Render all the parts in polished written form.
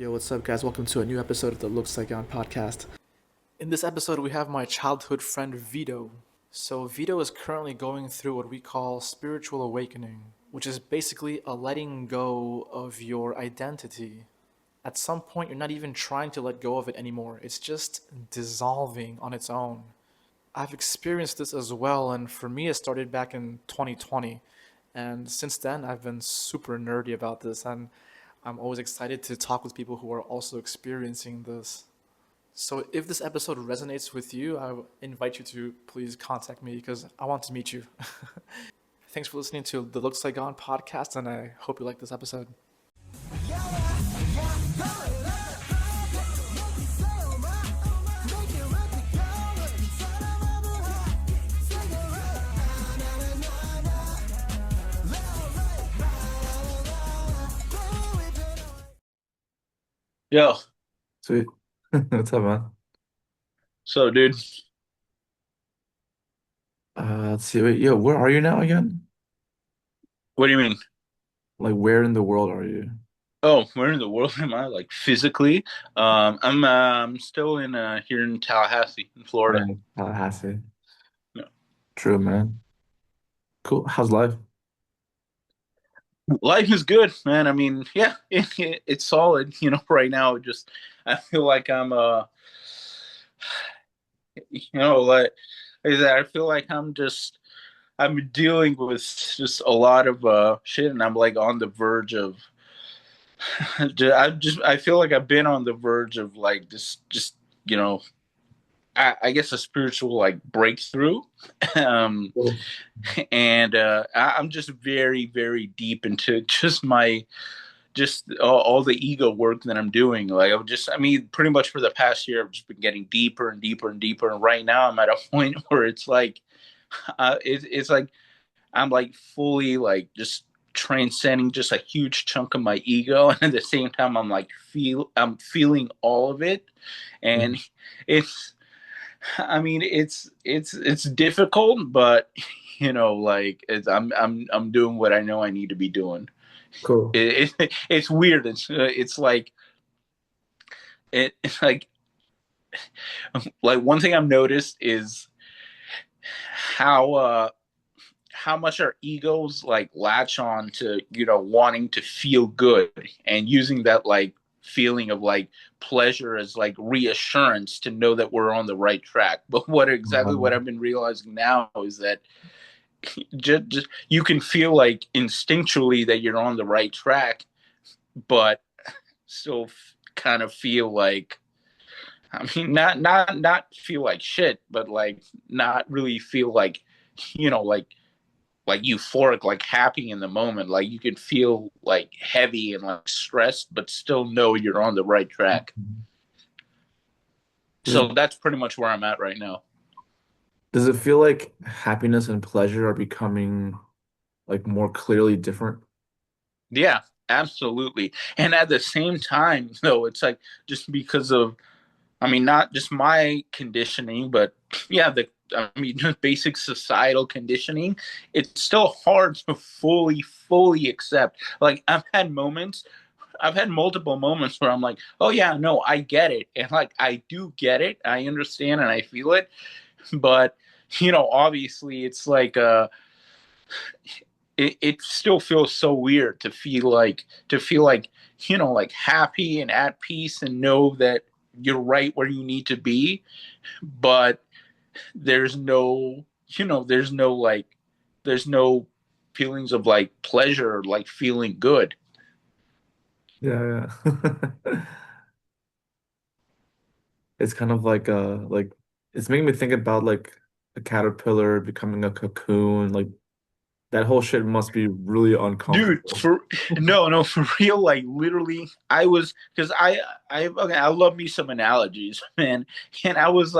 Yo, what's up, guys? Welcome to a new episode of the Looks Like On podcast. In this episode, we have my childhood friend Vito. So, Vito is currently going through what we call spiritual awakening, which is basically a letting go of your identity. At some point, you're not even trying to let go of it anymore, it's just dissolving on its own. I've experienced this as well, and for me, it started back in 2020. And since then, I've been super nerdy about this, and I'm always excited to talk with people who are also experiencing this. So, if this episode resonates with you, I invite you to please contact me because I want to meet you. Thanks for listening to the Looks Like On podcast, and I hope you like this episode. Yo, Sweet. What's up, man? so dude, Let's see. Wait, yo, where are you now again? what do you mean? Like, where in the world are you? Oh, where in the world am I? Like physically? I'm still in here in Tallahassee, in Oh, Florida. yeah, Tallahassee. Yeah. True, man. Cool. How's life? Life is good, man. I mean, yeah, it's solid. Right now, just I feel like I feel like I'm dealing with just a lot of shit, and I'm like on the verge of. I feel like I've been on the verge of like this, just you know I guess a spiritual like breakthrough. um, Cool. and I'm just very, very deep into just all the ego work that I'm doing. Like I mean, pretty much for the past year, I've just been getting deeper and deeper and deeper. And right now, I'm at a point where it's like, it's like I'm like fully like just transcending just a huge chunk of my ego, and at the same time, I'm feeling all of it, and it's I mean, it's difficult, but like I'm doing what I know I need to be doing. Cool. It's weird. It's like it's like one thing I've noticed is how how much our egos like latch on to wanting to feel good and using that like feeling of like pleasure as like reassurance to know that we're on the right track. But what I've been realizing now is that just you can feel like instinctually that you're on the right track, but still kind of feel like, I mean, not feel like shit, but like not really feel like like euphoric, like happy in the moment. Like you can feel like heavy and like stressed, but still know you're on the right track. Does, So that's pretty much where I'm at right now. does it feel like happiness and pleasure are becoming like more clearly different? Yeah, absolutely. And at the same time, though, it's like just because of, I mean, not just my conditioning, but yeah, I mean, just basic societal conditioning. It's still hard to fully accept. Like I've had multiple moments where I'm like, oh yeah, no, I get it, and like I do get it, I understand, and I feel it, but obviously, it's like it still feels so weird to feel like like happy and at peace and know that you're right where you need to be, but there's no there's no like there's no feelings of like pleasure or like feeling good. Yeah, yeah. It's kind of like it's making me think about like a caterpillar becoming a cocoon. Like that whole shit must be really Dude, uncomfortable. for no, for real, like literally, I was because okay, I love me some analogies, man, and I was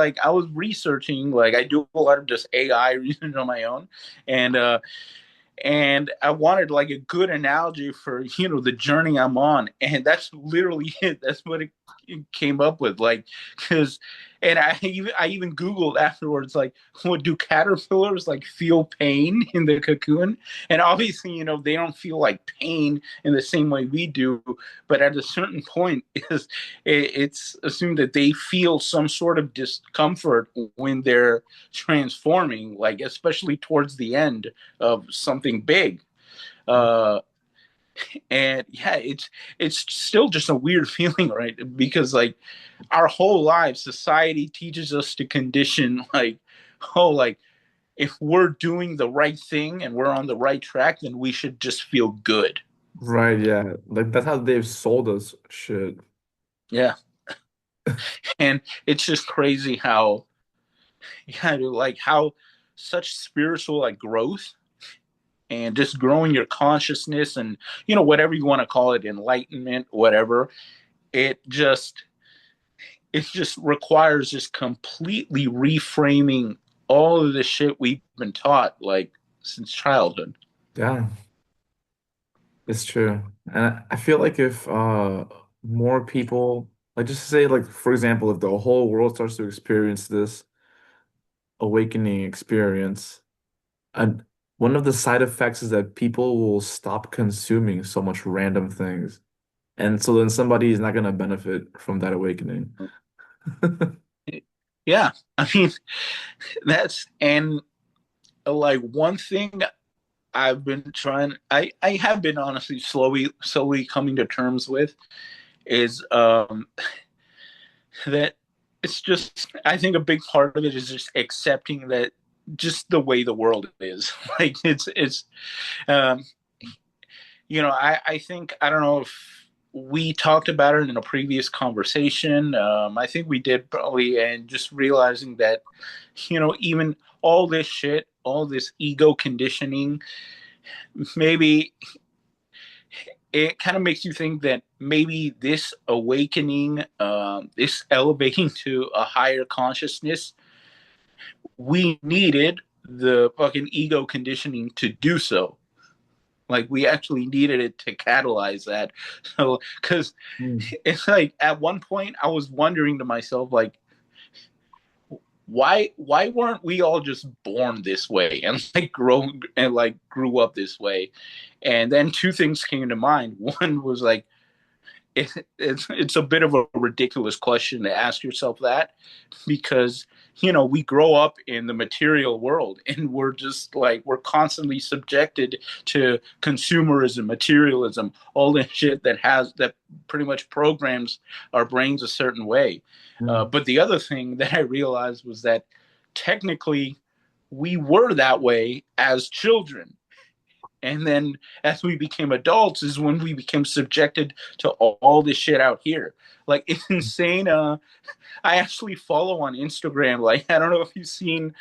researching, like I do a lot of just AI research on my own, and and I wanted like a good analogy for the journey I'm on, and that's literally it. That's what it came up with, like because and I even Googled afterwards, like, what do caterpillars like feel pain in the cocoon? And obviously, they don't feel like pain in the same way we do, but at a certain point, it's assumed that they feel some sort of discomfort when they're transforming, like especially towards the end of something big. Uh, and yeah, it's still just a weird feeling, right? Because like our whole lives, society teaches us to condition, like, oh, like, if we're doing the right thing and we're on the right track, then we should just feel good. Right, yeah. Like that's how they've sold us shit. Yeah. And it's just crazy how, yeah, like how such spiritual like growth and just growing your consciousness and whatever you want to call it, enlightenment, whatever, it just it just requires just completely reframing all of the shit we've been taught like since childhood. Yeah, it's true. And I feel like if more people like just say like for example, if the whole world starts to experience this awakening experience, and one of the side effects is that people will stop consuming so much random things. And so then somebody is not going to benefit from that awakening. Yeah, I mean, that's and like one thing I've been trying, I have been honestly slowly coming to terms with is that it's just, I think a big part of it is just accepting that just the way the world is. Like it's um I think, I don't know if we talked about it in a previous conversation. I think we did probably, and just realizing that, even all this shit, all this ego conditioning, maybe it kind of makes you think that maybe this awakening, this elevating to a higher consciousness, we needed the fucking ego conditioning to do so. Like we actually needed it to catalyze that. So, because Hmm. it's like at one point I was wondering to myself, like, why weren't we all just born this way and like grew up this way? And then two things came to mind. One was like, it's a bit of a ridiculous question to ask yourself that, because we grow up in the material world and we're just like we're constantly subjected to consumerism, materialism, all the shit that pretty much programs our brains a certain way. Hmm. But the other thing that I realized was that technically we were that way as children, and then as we became adults is when we became subjected to all this shit out here. Like it's insane. I actually follow on Instagram, like, I don't know if you've seen,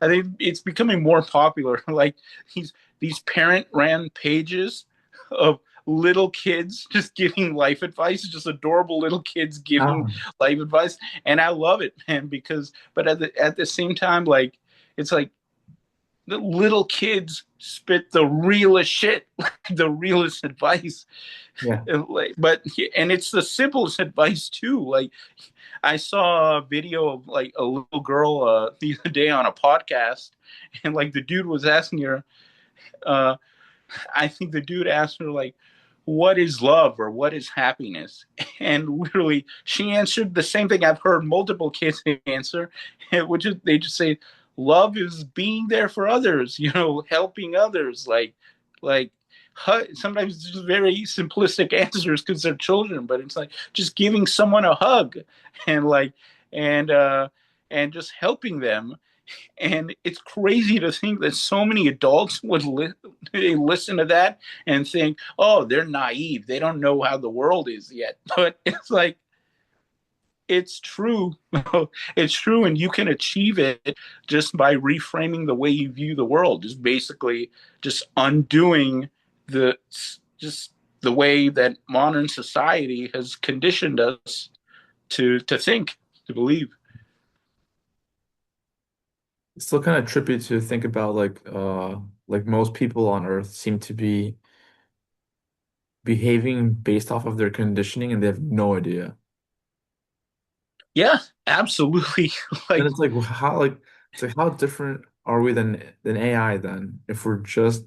I think it's becoming more popular, like these parent ran pages of little kids just giving life advice, just adorable little kids giving Ah, life advice. And I love it, man, because but at the same time, like, it's like the little kids spit the realest shit, like the realest advice. yeah. But and it's the simplest advice too. Like I saw a video of like a little girl the other day on a podcast, and like the dude was asking her. Uh, I think the dude asked her like, "What is love or what is happiness?" And literally, she answered the same thing I've heard multiple kids answer, which is they just say, "Love is being there for others, helping others." Like sometimes it's just very simplistic answers because they're children, but it's like just giving someone a hug and like and uh and just helping them. And it's crazy to think that so many adults would listen to that and think, oh, they're naive, they don't know how the world is yet. But it's like, it's true. It's true, and you can achieve it just by reframing the way you view the world, just basically just undoing the just the way that modern society has conditioned us to think, to believe. It's still kind of trippy to think about like most people on Earth seem to be behaving based off of their conditioning and they have no idea. Yeah, absolutely. Then Like, it's like how different are we than AI then if we're just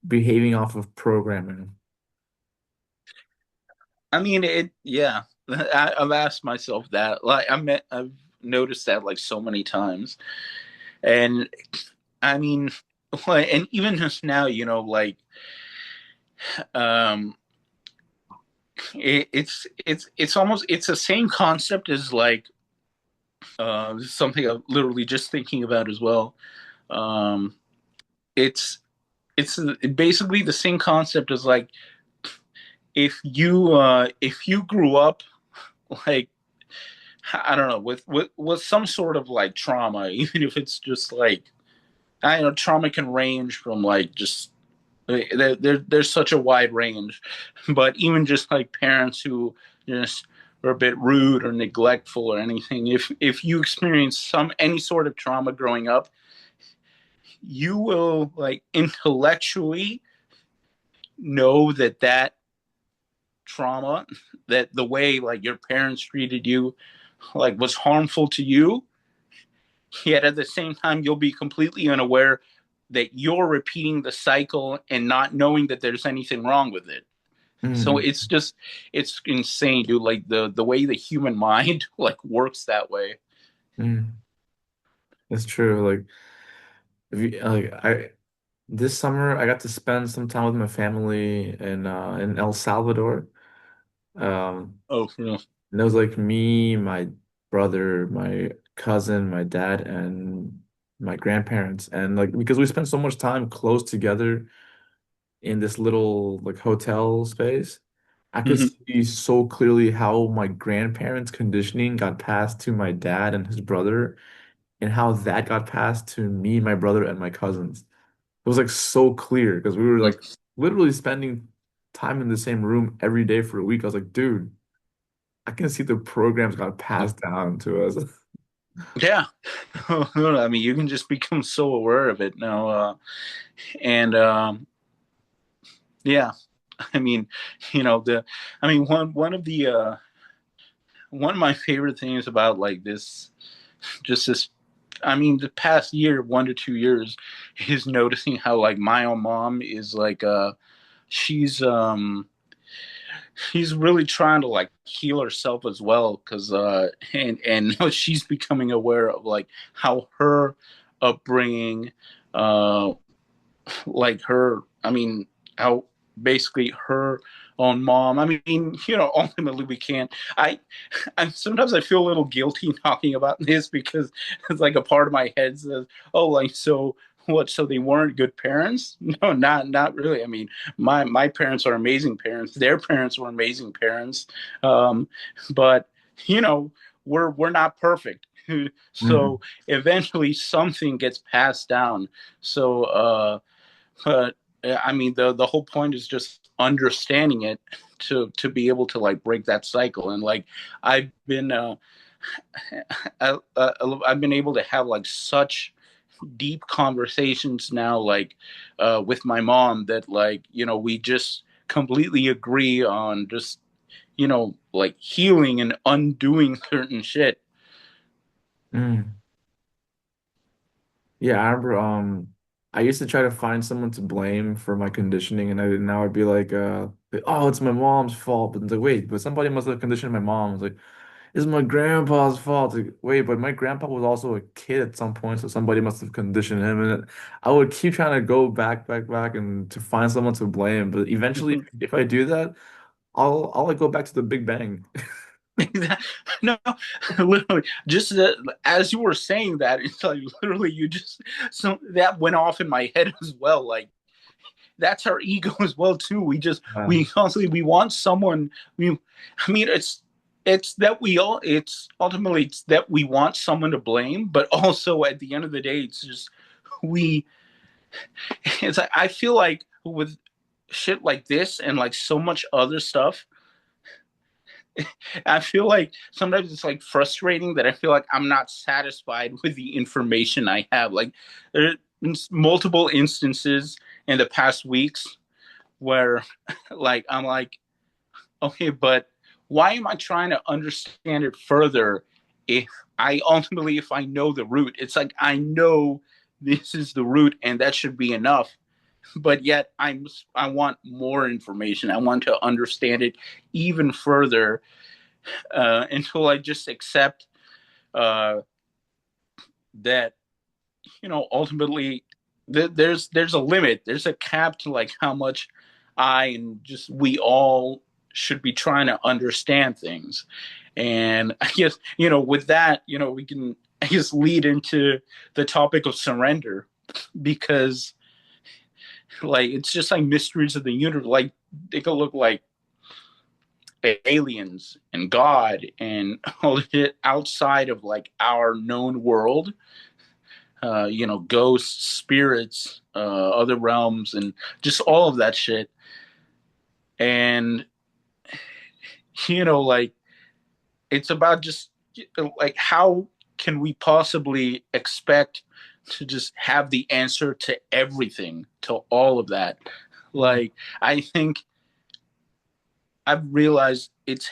behaving off of programming? I mean, yeah. I've asked myself that. Like, I've noticed that like so many times. And I mean, like, and even just now, um, it's almost it's the same concept as like something I'm literally just thinking about as well. Um, it's it's basically the same concept as like if you grew up like I don't know with some sort of like trauma, even if it's just like I know trauma can range from like just there's such a wide range, but even just like parents who just are a bit rude or neglectful or anything, if you experience some any sort of trauma growing up, you will like intellectually know that that trauma, that the way like your parents treated you like was harmful to you, yet at the same time you'll be completely unaware that you're repeating the cycle and not knowing that there's anything wrong with it. So Mm, it's insane, dude. Like the way the human mind like works that way. mm, it's true. Like if you like I this summer I got to spend some time with my family in El Salvador. Oh, yeah. And it was like me, my brother, my cousin, my dad, and my grandparents. And like because we spent so much time close together in this little like hotel space, I could Mm-hmm. see so clearly how my grandparents' conditioning got passed to my dad and his brother, and how that got passed to me, my brother, and my cousins. It was like so clear because we were like literally spending time in the same room every day for a week. I was like, dude, I can see the programs got passed down to us. Yeah. I mean, you can just become so aware of it now, and yeah. I mean, the I mean one of my favorite things about like this just this I mean the past year 1 to 2 years is noticing how like my own mom is like she's she's really trying to like heal herself as well because and she's becoming aware of like how her upbringing uh like her I mean how basically her own mom I mean ultimately we can't I sometimes I feel a little guilty talking about this because it's like a part of my head says, "Oh, like so what? So they weren't good parents?" No, not really. I mean, my parents are amazing parents. Their parents were amazing parents, um, but you know we're not perfect. So Mm, eventually something gets passed down. So, but I mean the whole point is just understanding it to be able to like break that cycle and like I've been I've been able to have like such deep conversations now, like with my mom, that like we just completely agree on just like healing and undoing certain shit. mm. Yeah, I remember I used to try to find someone to blame for my conditioning and now I'd be like, oh, it's my mom's fault. But it's like, wait, but somebody must have conditioned my mom. It's like, it's my grandpa's fault. Like, wait, but my grandpa was also a kid at some point, so somebody must have conditioned him. And I would keep trying to go back and to find someone to blame. But eventually if I do that, I'll like go back to the Big Bang. No, literally, just as you were saying that, it's like literally you just so that went off in my head as well. Like that's our ego as well too. Yeah. We constantly we want someone. I mean, it's that we all. It's ultimately it's that we want someone to blame, but also at the end of the day, it's just we. It's like I feel like with shit like this and like so much other stuff, I feel like sometimes it's like frustrating that I feel like I'm not satisfied with the information I have. Like there's multiple instances in the past weeks where like I'm like, okay, but why am I trying to understand it further if if I know the root, it's like I know this is the root and that should be enough. But yet I want more information. I want to understand it even further until I just accept uh, that ultimately there's a limit, there's a cap to like how much I and just we all should be trying to understand things. And I guess with that we can I guess lead into the topic of surrender, because like it's just like mysteries of the universe, like they could look like aliens and God and all of it outside of like our known world, ghosts, spirits, other realms, and just all of that shit. And like it's about just like how can we possibly expect to just have the answer to everything, to all of that? Like I think I've realized it's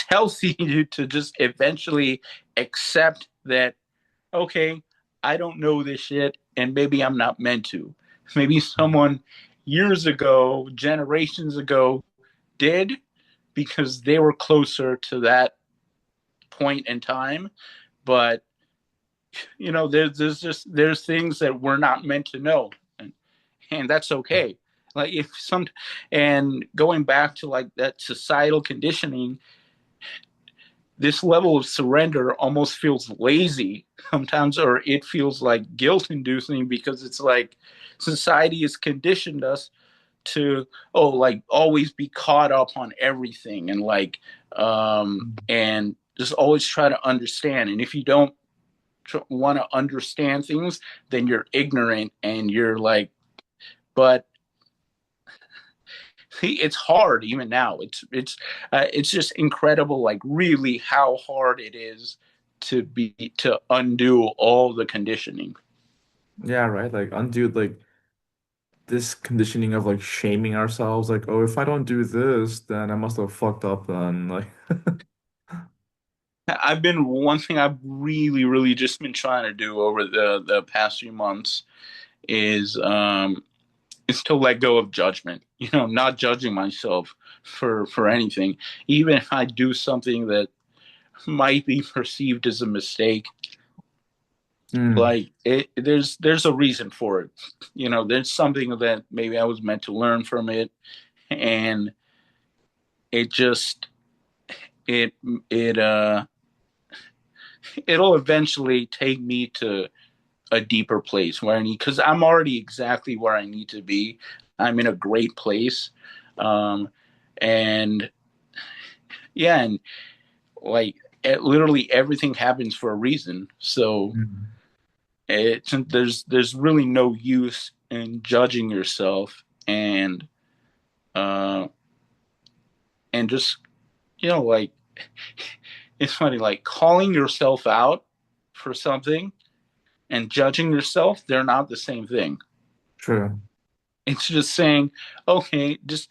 healthy to just eventually accept that, okay, I don't know this shit, and maybe I'm not meant to. Maybe someone years ago, generations ago, did, because they were closer to that point in time. But there's things that we're not meant to know, and that's okay. Like if some, and going back to like that societal conditioning, this level of surrender almost feels lazy sometimes, or it feels like guilt inducing, because it's like society has conditioned us to, oh, like always be caught up on everything, and like and just always try to understand. And if you don't want to understand things, then you're ignorant, and you're like, but it's hard even now. It's just incredible, like really how hard it is to undo all the conditioning. Yeah, right. Like undo like this conditioning of like shaming ourselves, like, oh, if I don't do this, then I must have fucked up then. Like, I've been one thing I've really, really just been trying to do over the past few months is is to let go of judgment. Not judging myself for anything, even if I do something that might be perceived as a mistake. mm, Like there's a reason for it. There's something that maybe I was meant to learn from it, and it just it it it'll eventually take me to a deeper place where I need, because I'm already exactly where I need to be. I'm in a great place. Um and yeah, and like literally everything happens for a reason. So mm. there's really no use in judging yourself, uh and just like it's funny, like calling yourself out for something and judging yourself, they're not the same thing. True. It's just saying, okay, just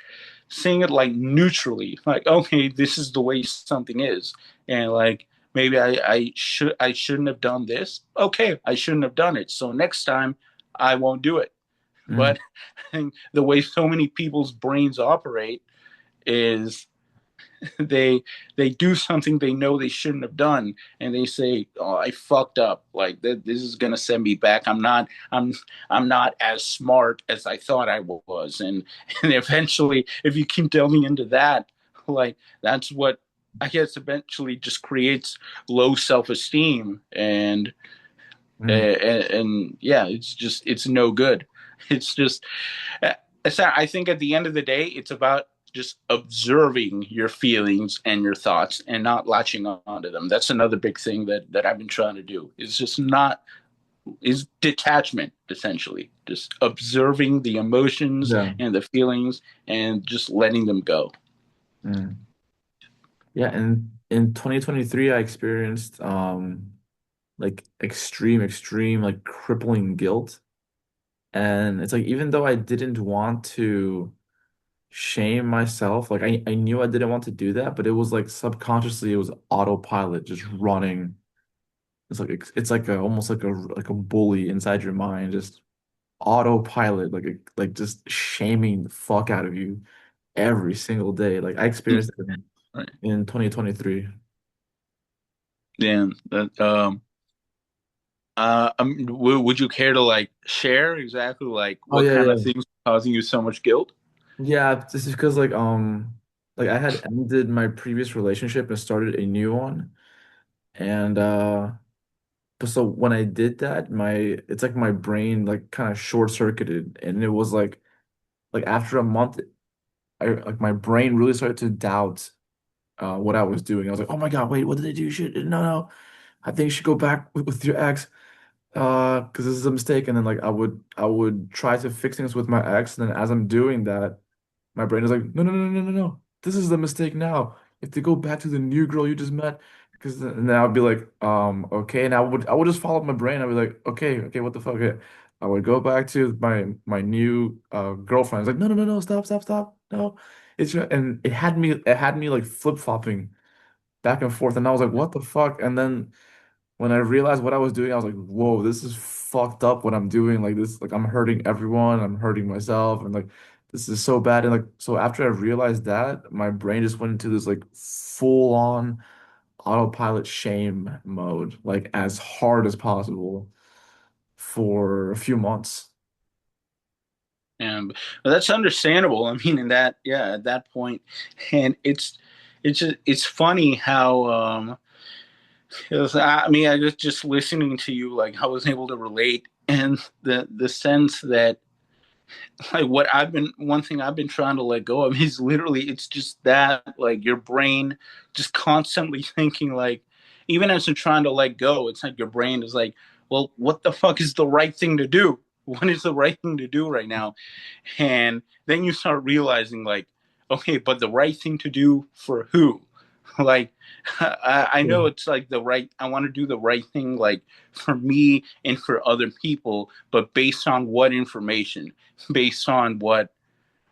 saying it like neutrally, like, okay, this is the way something is, and like maybe I shouldn't have done this. Okay, I shouldn't have done it. So next time I won't do it. Mm, But I think the way so many people's brains operate is they they do something they know they shouldn't have done, and they say, oh, I fucked up, like this is going to send me back. I'm not as smart as I thought I was. And eventually if you keep delving into that, like that's what I guess eventually just creates low self-esteem. mm. And yeah, it's no good. It's just I think at the end of the day, it's about just observing your feelings and your thoughts and not latching onto them. That's another big thing that I've been trying to do. Is just not is detachment, essentially, just observing the emotions Yeah. and the feelings and just letting them go. Mm. Yeah, and in 2023 I experienced like extreme like crippling guilt. And it's like even though I didn't want to shame myself. Like I knew I didn't want to do that, but it was like subconsciously it was autopilot just running. It's like a almost like a bully inside your mind, just autopilot, like just shaming the fuck out of you every single day. Like I Mm, experienced it right. in 2023. Damn. Would you care to like share exactly like Oh what yeah, kind yeah. of things are causing you so much guilt? Yeah, this is because like I had ended my previous relationship and started a new one. And but so when I did that, my it's like my brain like kind of short circuited and it was like after a month like my brain really started to doubt what I was doing. I was like, oh my God, wait, what did I do? Shit, no, no. I think you should go back with your ex. Because this is a mistake. And then like I would try to fix things with my ex, and then as I'm doing that, my brain is like, no, no, no, no, no, no. This is the mistake now. You have to go back to the new girl you just met. Because then I'd be like, okay. And I would just follow my brain. I'd be like, okay, okay, what the fuck? Okay. I would go back to my new girlfriend. It's like, no, no, no, no, stop, stop, stop. No. And it had me like flip-flopping back and forth. And I was like, what the fuck? And then when I realized what I was doing, I was like, whoa, this is fucked up what I'm doing. Like this, like I'm hurting everyone, I'm hurting myself, and like this is so bad. And like so after I realized that, my brain just went into this like full on autopilot shame mode, like as hard as possible for a few months. And but that's understandable. I mean, in that, yeah, at that point, and it's funny how I mean, I just listening to you, like I was able to relate, and the sense that like what I've been one thing I've been trying to let go of is literally it's just that like your brain just constantly thinking like even as you're trying to let go, it's like your brain is like, well, what the fuck is the right thing to do? What is the right thing to do right now? And then you start realizing like, okay, but the right thing to do for who? Like I Yeah. know it's like the right I want to do the right thing like for me and for other people, but based on what information? Based on what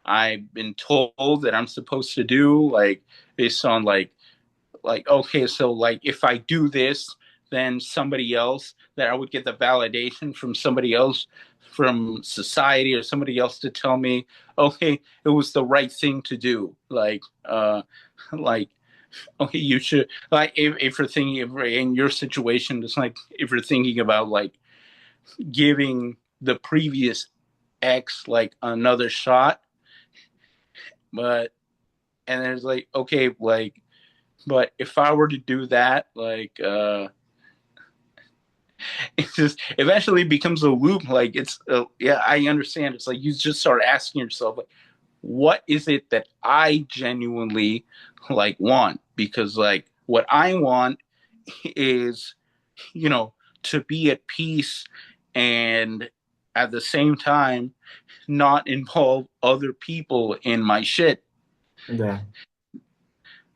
I've been told that I'm supposed to do, like based on like okay, so like if I do this, then somebody else that I would get the validation from somebody else from society or somebody else to tell me, okay, it was the right thing to do. Like okay, you should like if you're thinking of in your situation, it's like if you're thinking about like giving the previous X like another shot, but and there's like okay, like but if I were to do that, like it just eventually becomes a loop. Like it's yeah, I understand. It's like you just start asking yourself like, what is it that I genuinely like want? Because like what I want is you know to be at peace and at the same time not involve other people in my shit. Yeah.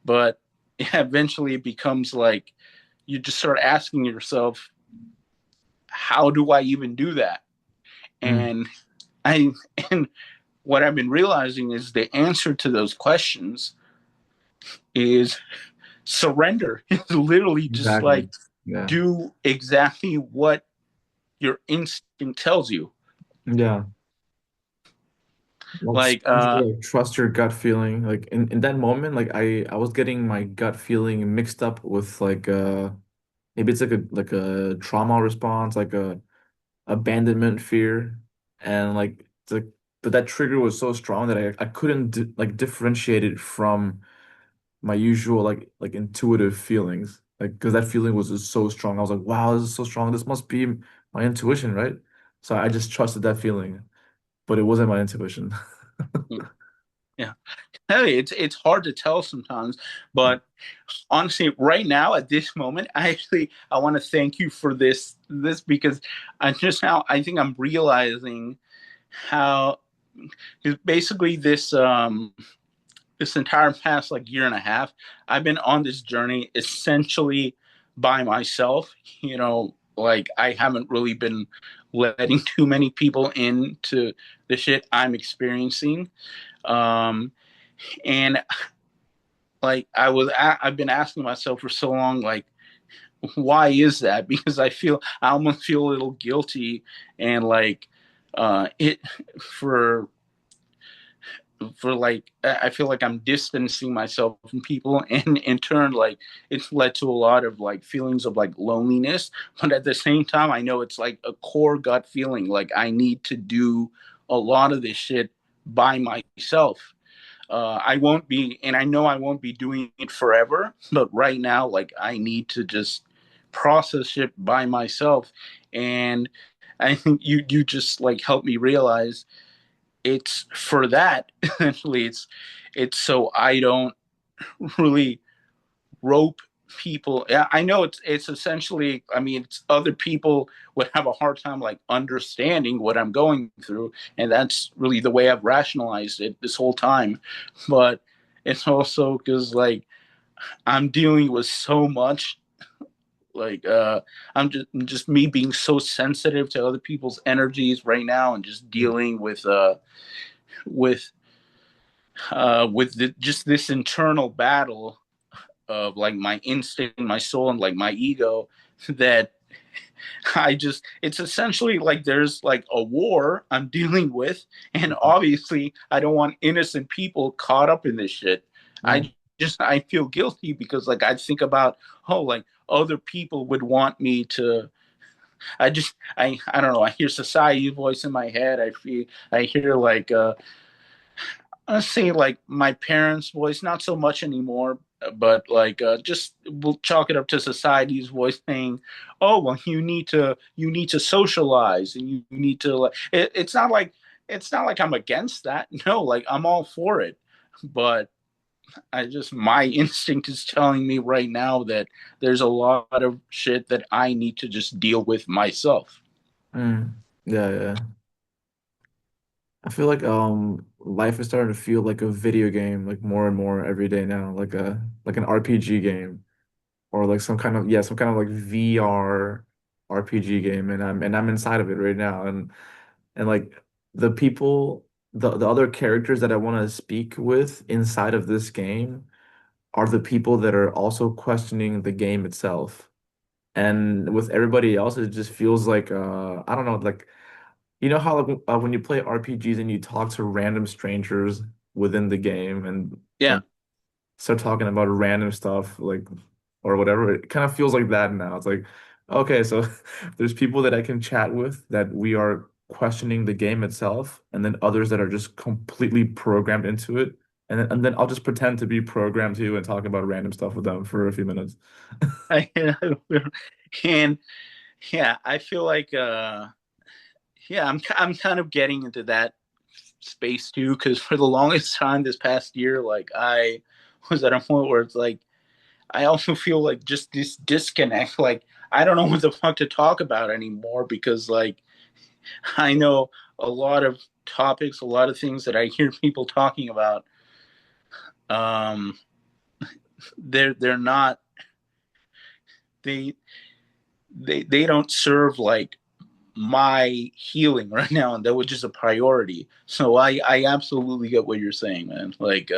But yeah, eventually it becomes like you just start asking yourself, how do I even do that? Mm, And I and what I've been realizing is the answer to those questions is surrender. It's literally just exactly. like Yeah. do exactly what your instinct tells you. Yeah. Well, Like like, trust your gut feeling. Like in that moment, like I was getting my gut feeling mixed up with like maybe it's like a trauma response, like a abandonment fear, and like but that trigger was so strong that I couldn't like differentiate it from my usual like intuitive feelings. Like because that feeling was just so strong. I was like, wow, this is so strong. This must be my intuition, right? So I just trusted that feeling, but it wasn't my intuition. yeah, hey, it's hard to tell sometimes, but honestly, right now at this moment, I want to thank you for this because I just now I think I'm realizing how basically this entire past like year and a half, I've been on this journey essentially by myself. You know, like I haven't really been letting too many people into the shit I'm experiencing. Um, and like I've been asking myself for so long, like, why is that? Because I almost feel a little guilty, and like it for like I feel like I'm distancing myself from people, and in turn, like it's led to a lot of like feelings of like loneliness. But at the same time, I know it's like a core gut feeling, like I need to do a lot of this shit by myself. I won't be, and I know I won't be doing it forever, but right now, like I need to just process it by myself. And I think you just like helped me realize it's for that. Essentially, it's so I don't really rope people. Yeah, I know it's essentially. I mean, it's other people would have a hard time like understanding what I'm going through, and that's really the way I've rationalized it this whole time. But it's also because like I'm dealing with so much. Like I'm just me being so sensitive to other people's energies right now, and just dealing with just this internal battle of like my instinct, my soul, and like my ego, that it's essentially like there's like a war I'm dealing with, and obviously I don't want innocent people caught up in this shit. Mm. I feel guilty because like I think about, oh, like other people would want me to. I don't know. I hear society's voice in my head. I hear like I say like my parents' voice, not so much anymore, but like just we'll chalk it up to society's voice saying, "Oh, well, you need to socialize, and you need to." Like, it's not like I'm against that. No, like I'm all for it, but I just my instinct is telling me right now that there's a lot of shit that I need to just deal with myself. Mm. Yeah, yeah. I feel like life is starting to feel like a video game, like more and more every day now, like an RPG game or like some kind of like VR RPG game, and I'm inside of it right now, and like the people, the other characters that I want to speak with inside of this game are the people that are also questioning the game itself. And with everybody else, it just feels like I don't know, like you know how like when you play RPGs and you talk to random strangers within the game and Yeah, like start talking about random stuff like or whatever, it kind of feels like that now. It's like, okay, so there's people that I can chat with that we are questioning the game itself, and then others that are just completely programmed into it. And then I'll just pretend to be programmed too and talk about random stuff with them for a few minutes. I, and yeah, I feel like yeah, I'm kind of getting into that space too, because for the longest time this past year, like I was at a point where it's like I also feel like just this disconnect. Like I don't know what the fuck to talk about anymore because like I know a lot of topics, a lot of things that I hear people talking about. Um, they're not they they don't serve like my healing right now, and that was just a priority. So I absolutely get what you're saying, man. Like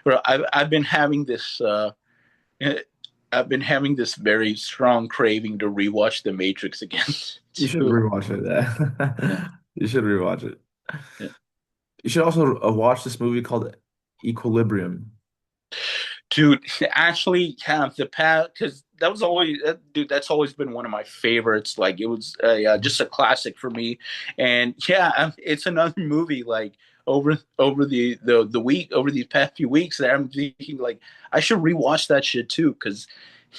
I've been having this I've been having this very strong craving to rewatch The Matrix again You should too. rewatch it. Yeah, Yeah. You should rewatch it. yeah. You should also watch this movie called Equilibrium. Dude, actually, yeah, the past because that was always dude. That's always been one of my favorites. Like it was just a classic for me. And yeah, it's another movie. Like over the week over these past few weeks, that I'm thinking like I should rewatch that shit too. Because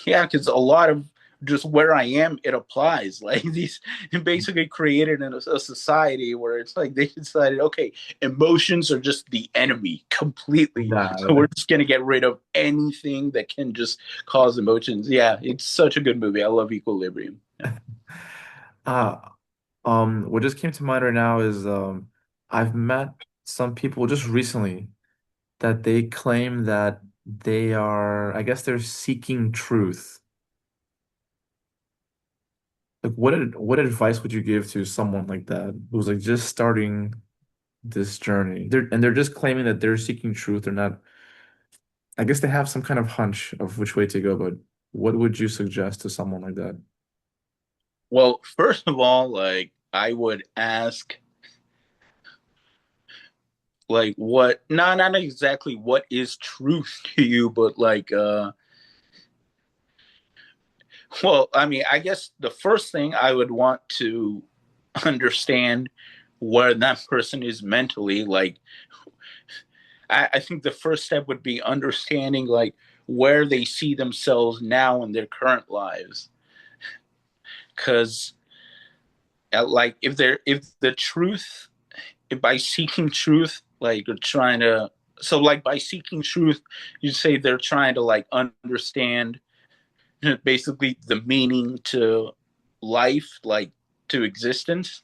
yeah, because a lot of just where I am, it applies. Like these basically created a society where it's like they decided, okay, emotions are just the enemy completely. So Yeah. we're just gonna get rid of anything that can just cause emotions. Yeah, it's such a good movie. I love Equilibrium. Yeah. Uh, what just came to mind right now is I've met some people just recently that they claim that they are, I guess they're seeking truth. Like what advice would you give to someone like that who's like just starting this journey. They're just claiming that they're seeking truth. They're not, I guess they have some kind of hunch of which way to go, but what would you suggest to someone like that? Well, first of all, like I would ask, like, what? Not exactly what is truth to you, but like, well, I mean, I guess the first thing I would want to understand where that person is mentally. Like, I think the first step would be understanding like where they see themselves now in their current lives, because like if the truth, if by seeking truth, like you're trying to, so like by seeking truth, you say they're trying to like understand basically the meaning to life, like to existence.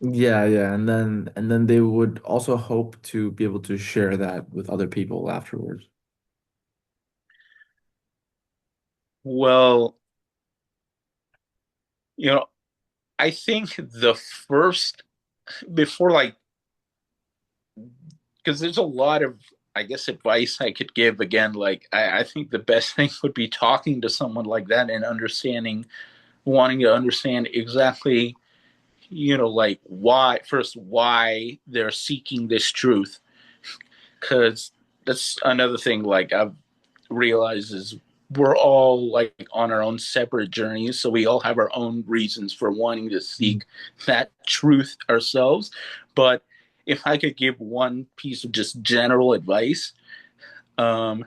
Yeah, yeah, and then they would also hope to be able to share that with other people afterwards. Well, you know, I think the first, before like, because there's a lot of, I guess, advice I could give. Again, like I think the best thing would be talking to someone like that and understanding, wanting to understand exactly, like why they're seeking this truth. Because that's another thing, like I've realized is we're all like on our own separate journeys, so we all have our own reasons for wanting to Mhm. seek that truth ourselves. But if I could give one piece of just general advice, um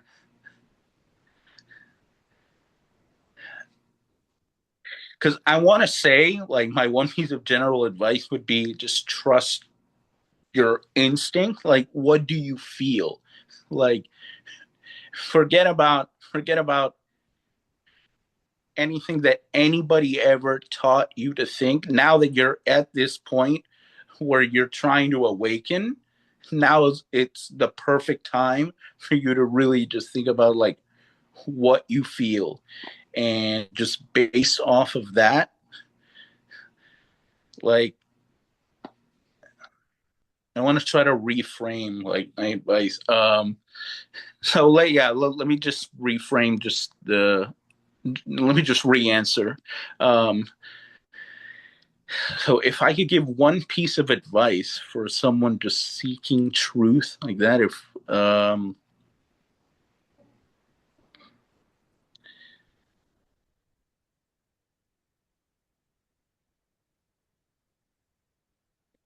because I want to say like my one piece of general advice would be just trust your instinct. Like, what do you feel? Like, forget about anything that anybody ever taught you to think. Now that you're at this point where you're trying to awaken, now it's the perfect time for you to really just think about like what you feel, and just based off of that, like I want to try to reframe like my advice. So let me just reframe just the let me just re-answer. Um, so if I could give one piece of advice for someone just seeking truth like that, if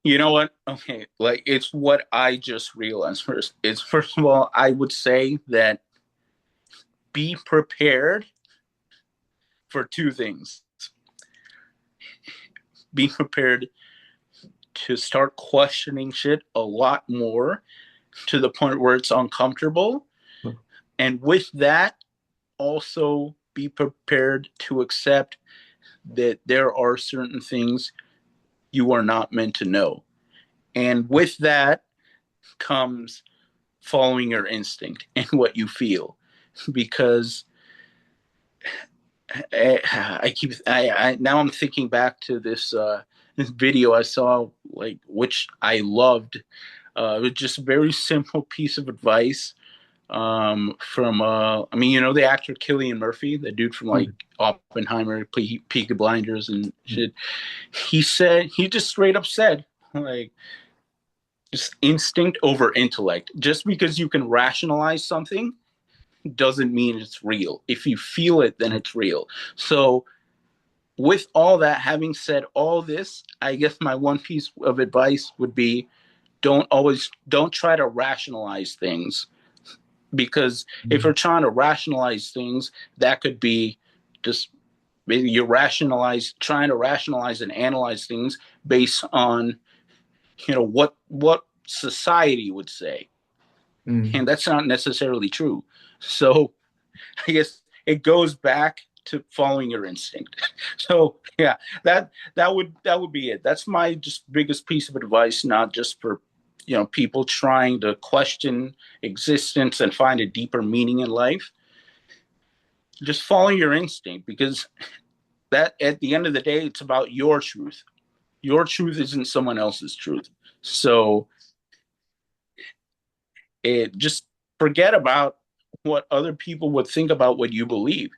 you know what? Okay, like it's what I just realized first. It's first of all, I would say that be prepared for two things. Be prepared to start questioning shit a lot more to the point where it's uncomfortable. And with that, also be prepared to accept that there are certain things you are not meant to know. And with that comes following your instinct and what you feel. Because I now I'm thinking back to this video I saw, like which I loved. It was just a very simple piece of advice from I mean, the actor Cillian Murphy, the dude from like Oppenheimer, Peaky Blinders and shit. He just straight up said like just instinct over intellect. Just because you can rationalize something doesn't mean it's real. If you feel it, then it's real. So with all that, having said all this, I guess my one piece of advice would be don't try to rationalize things, because if you're trying to rationalize things, that could be just maybe you're trying to rationalize and analyze things based on what society would say, Mm. and that's not necessarily true. So I guess it goes back to following your instinct. So yeah, that would be it. That's my just biggest piece of advice, not just for people trying to question existence and find a deeper meaning in life. Just follow your instinct, because that at the end of the day, it's about your truth. Your truth isn't someone else's truth. So Just forget about what other people would think about what you believe.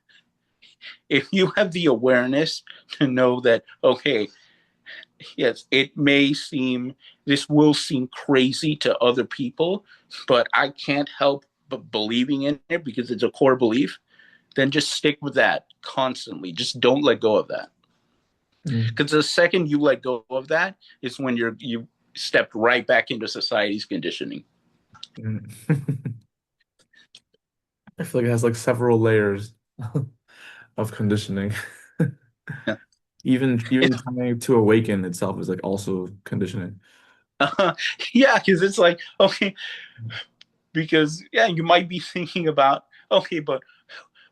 If you have the awareness to know that, okay, yes, this will seem crazy to other people, but I can't help but believing in it because it's a core belief, then just stick with that constantly. Just don't let go of that. Mm, Because the second you let go of that is when you stepped right back into society's conditioning. mm. I feel like it has like several layers of conditioning. Yeah. Even It's trying to awaken itself is like also conditioning. uh, yeah, because it's like, okay, because yeah, you might be thinking about, okay, but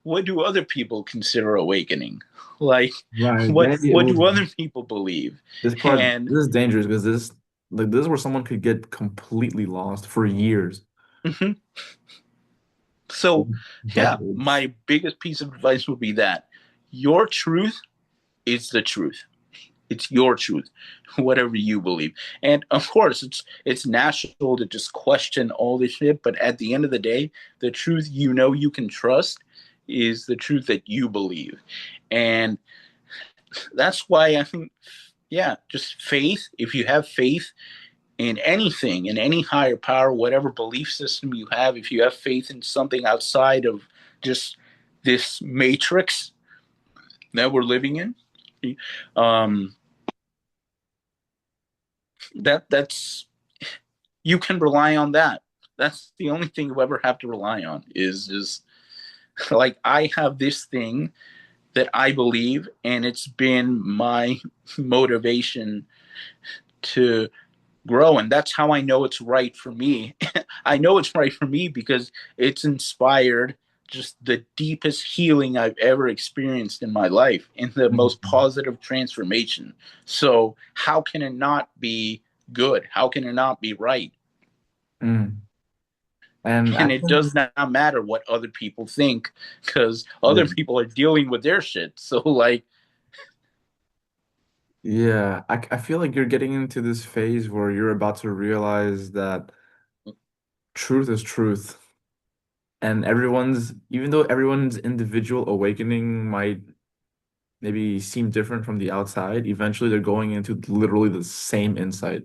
what do other people consider awakening? Like, Right. what Maybe it what will. do other people believe? And This is dangerous because this is where someone could get completely lost for years. mhm. So yeah, Decades. my biggest piece of advice would be that your truth is the truth. It's your truth, whatever you believe. And of course, it's natural to just question all this shit, but at the end of the day, the truth you know you can trust is the truth that you believe. And that's why I think, yeah, just faith. If you have faith in anything, in any higher power, whatever belief system you have, if you have faith in something outside of just this matrix that we're living in, um, that's you can rely on that. That's the only thing you ever have to rely on is like I have this thing that I believe, and it's been my motivation to grow, and that's how I know it's right for me. I know it's right for me because it's inspired just the deepest healing I've ever experienced in my life in the most Mm, positive transformation. So how can it not be good? How can it not be right? mm. And I And it think, does not matter what other people think because yeah, other people are dealing with their shit. So like, yeah, I feel like you're getting into this phase where you're about to realize that truth is truth. And even though everyone's individual awakening might maybe seem different from the outside, eventually they're going into literally the same insight.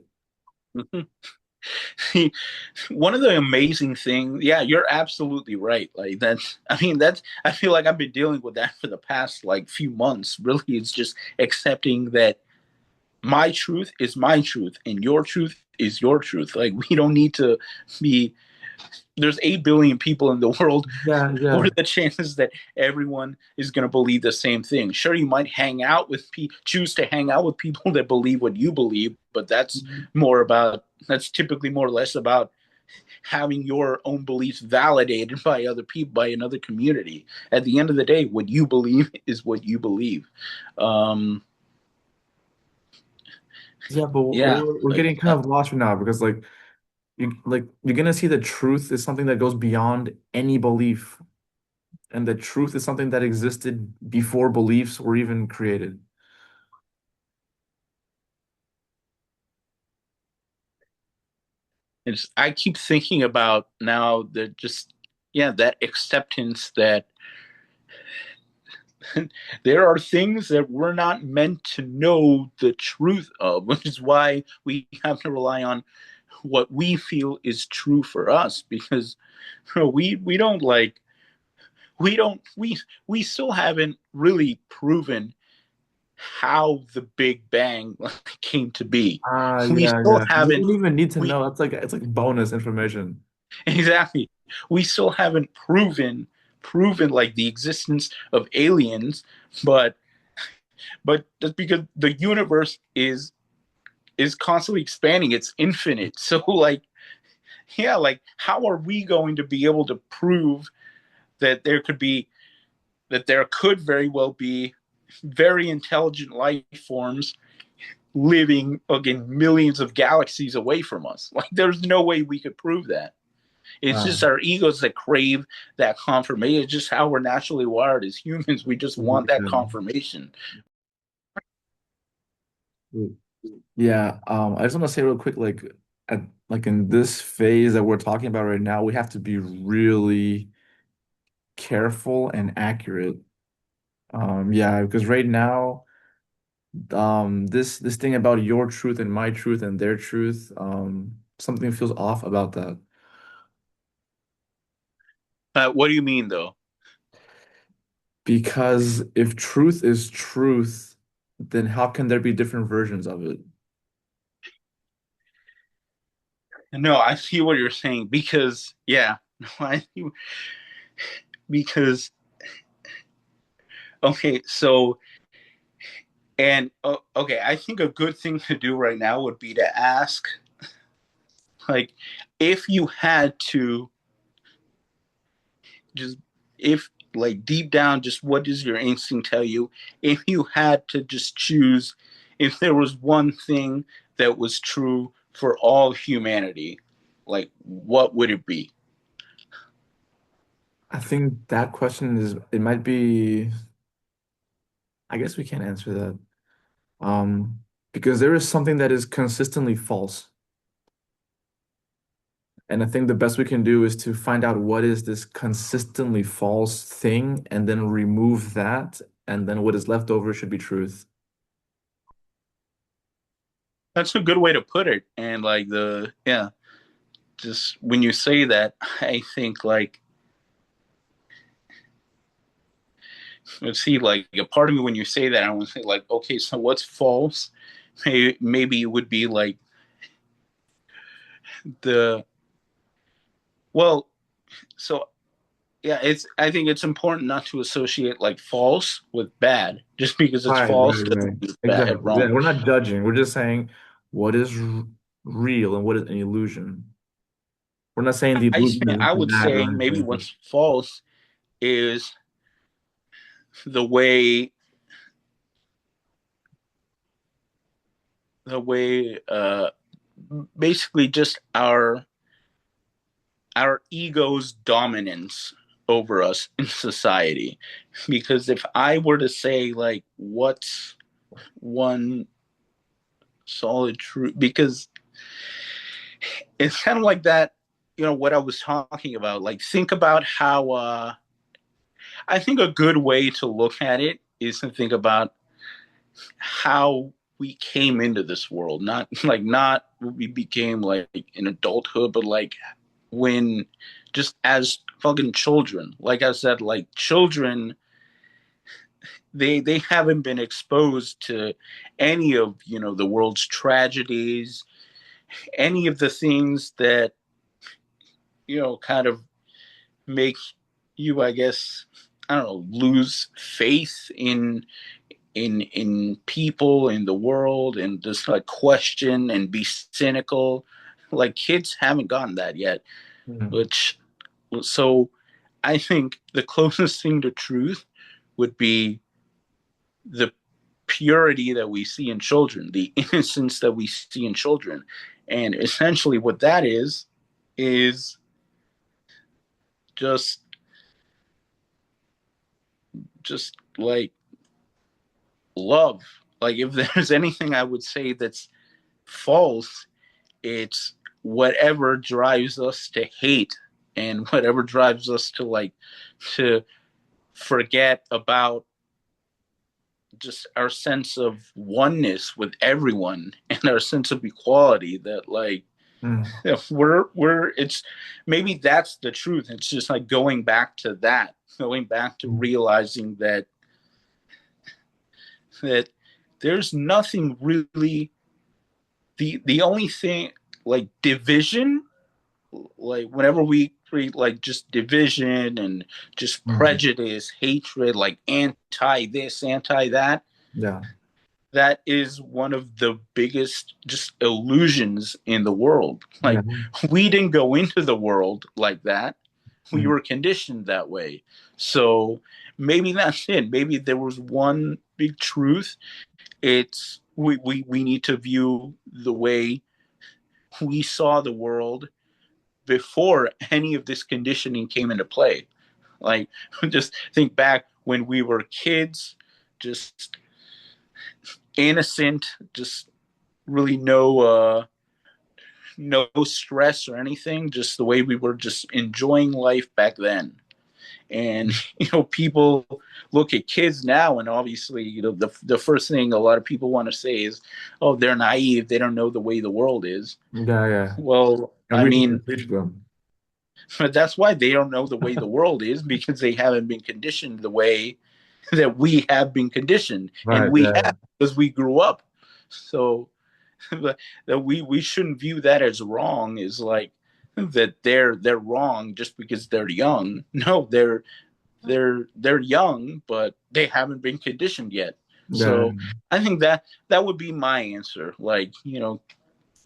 one of the amazing things, yeah, you're absolutely right. Like that's, I mean, that's, I feel like I've been dealing with that for the past like few months. Really, it's just accepting that my truth is my truth and your truth is your truth. Like we don't need to be, there's 8 billion people in the world. Yeah, What yeah. are the chances that everyone is going to believe the same thing? Sure, you might choose to hang out with people that believe what you believe, but that's typically more or less about having your own beliefs validated by other people, by another community. At the end of the day, what you believe is what you believe. Um, Yeah, but yeah, we're like getting kind of lost right now because you're gonna see the truth is something that goes beyond any belief, and the truth is something that existed before beliefs were even created. I keep thinking about now that just yeah that acceptance that there are things that we're not meant to know the truth of, which is why we have to rely on what we feel is true for us because we don't like we don't we still haven't really proven how the Big Bang came to be. Ah, We yeah, still yeah. You haven't don't even need to we know. That's like it's like bonus information. exactly we still haven't proven like the existence of aliens, but that's because the universe is constantly expanding. It's infinite. So like yeah, like how are we going to be able to prove that there could very well be very intelligent life forms living again millions of galaxies away from us? Like there's no way we could prove that. It's Ah, just our egos that crave that confirmation. It's just how we're naturally wired as humans. We just want that yeah. confirmation. Yeah, I just want to say real quick, like at like in this phase that we're talking about right now, we have to be really careful and accurate. Yeah, because right now, this thing about your truth and my truth and their truth, something feels off about that. What do you mean, though? Because if truth is truth, then how can there be different versions of it? No, I see what you're saying because, yeah, I see, because, okay, so, and, okay, I think a good thing to do right now would be to ask, like, if you had to just, if, like, deep down, just what does your instinct tell you? If you had to just choose, if there was one thing that was true for all humanity, like, what would it be? I think that question is, it might be, I guess we can't answer that. Because there is something that is consistently false. And I think the best we can do is to find out what is this consistently false thing and then remove that. And then what is left over should be truth. That's a good way to put it. And, like, yeah, just when you say that, I think, like, let's see, like, a part of me when you say that, I want to say, like, okay, so what's false? Maybe it would be like the, well, so yeah, I think it's important not to associate like false with bad. Just because it's Right, false right, doesn't right. mean it's bad, Exactly. Yeah, wrong. we're not judging. We're just saying what is real and what is an illusion. We're not saying the illusion is I would bad or say maybe anything. what's false is the way the way basically just our ego's dominance over us in society. Because if I were to say like what's one solid truth, because it's kind of like that, what I was talking about. Like, think about how I think a good way to look at it is to think about how we came into this world, not we became like in adulthood, but like when just as fucking children. Like I said, like children, they haven't been exposed to any of the world's tragedies, any of the things that kind of make you, I guess, I don't know, lose faith in people, in the world, and just like question and be cynical. Like kids haven't gotten that yet, Mhm. which so I think the closest thing to truth would be the purity that we see in children, the innocence that we see in children. And essentially what that is just like love. Like if there's anything I would say that's false, it's whatever drives us to hate and whatever drives us to like to forget about just our sense of oneness with everyone and our sense of equality, that like Mm. if we're it's maybe that's the truth. It's just like going back to that, going back to Mm. realizing that there's nothing really, the only thing, like division, like whenever we create like just division and just Mm. prejudice, hatred, like anti this, anti that, Yeah. that is one of the biggest just illusions in the world. Yeah. Like we didn't go into the world like that. We Mm. were conditioned that way. So maybe that's it. Maybe there was one big truth. It's we need to view the way we saw the world before any of this conditioning came into play. Like just think back when we were kids, just innocent, just really no stress or anything, just the way we were just enjoying life back then. And people look at kids now, and obviously, the first thing a lot of people want to say is, "Oh, they're naive. They don't know the way the world is." Yeah, yeah. Well, And I we need to mean, teach them. but that's why they don't know the way the world is, because they haven't been conditioned the way that we have been conditioned, and Right, we yeah. have, because we grew up. So that we shouldn't view that as wrong, is like that they're wrong just because they're young. No, they're young, but they haven't been conditioned yet. Yeah. So I think that would be my answer. Like,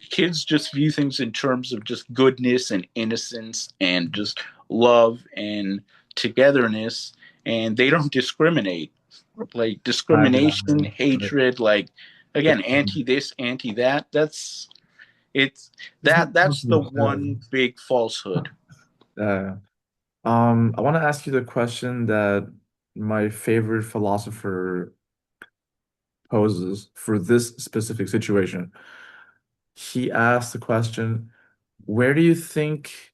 kids just view things in terms of just goodness and innocence and just love and togetherness, and they don't discriminate. Like Right, discrimination, yeah. hatred, like, again, It's, anti this, anti that. It's it's not that's the something one big falsehood. uh, I want to ask you the question that my favorite philosopher poses for this specific situation. He asked the question, where do you think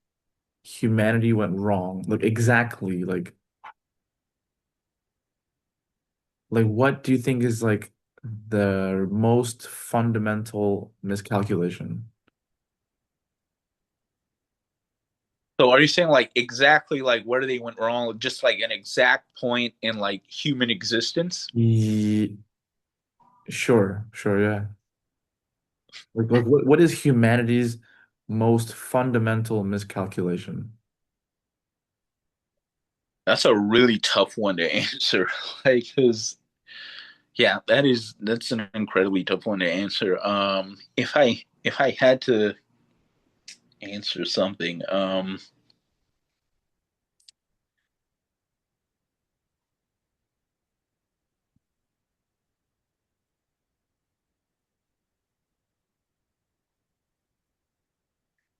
humanity went wrong? Like exactly, like what do you think is like the most fundamental miscalculation? So are you saying like exactly like where they went wrong, just like an exact point in like human existence? Ye- sure, sure, yeah. Like what is humanity's most fundamental miscalculation? That's a really tough one to answer. Like, because yeah, that's an incredibly tough one to answer. If I had to answer something,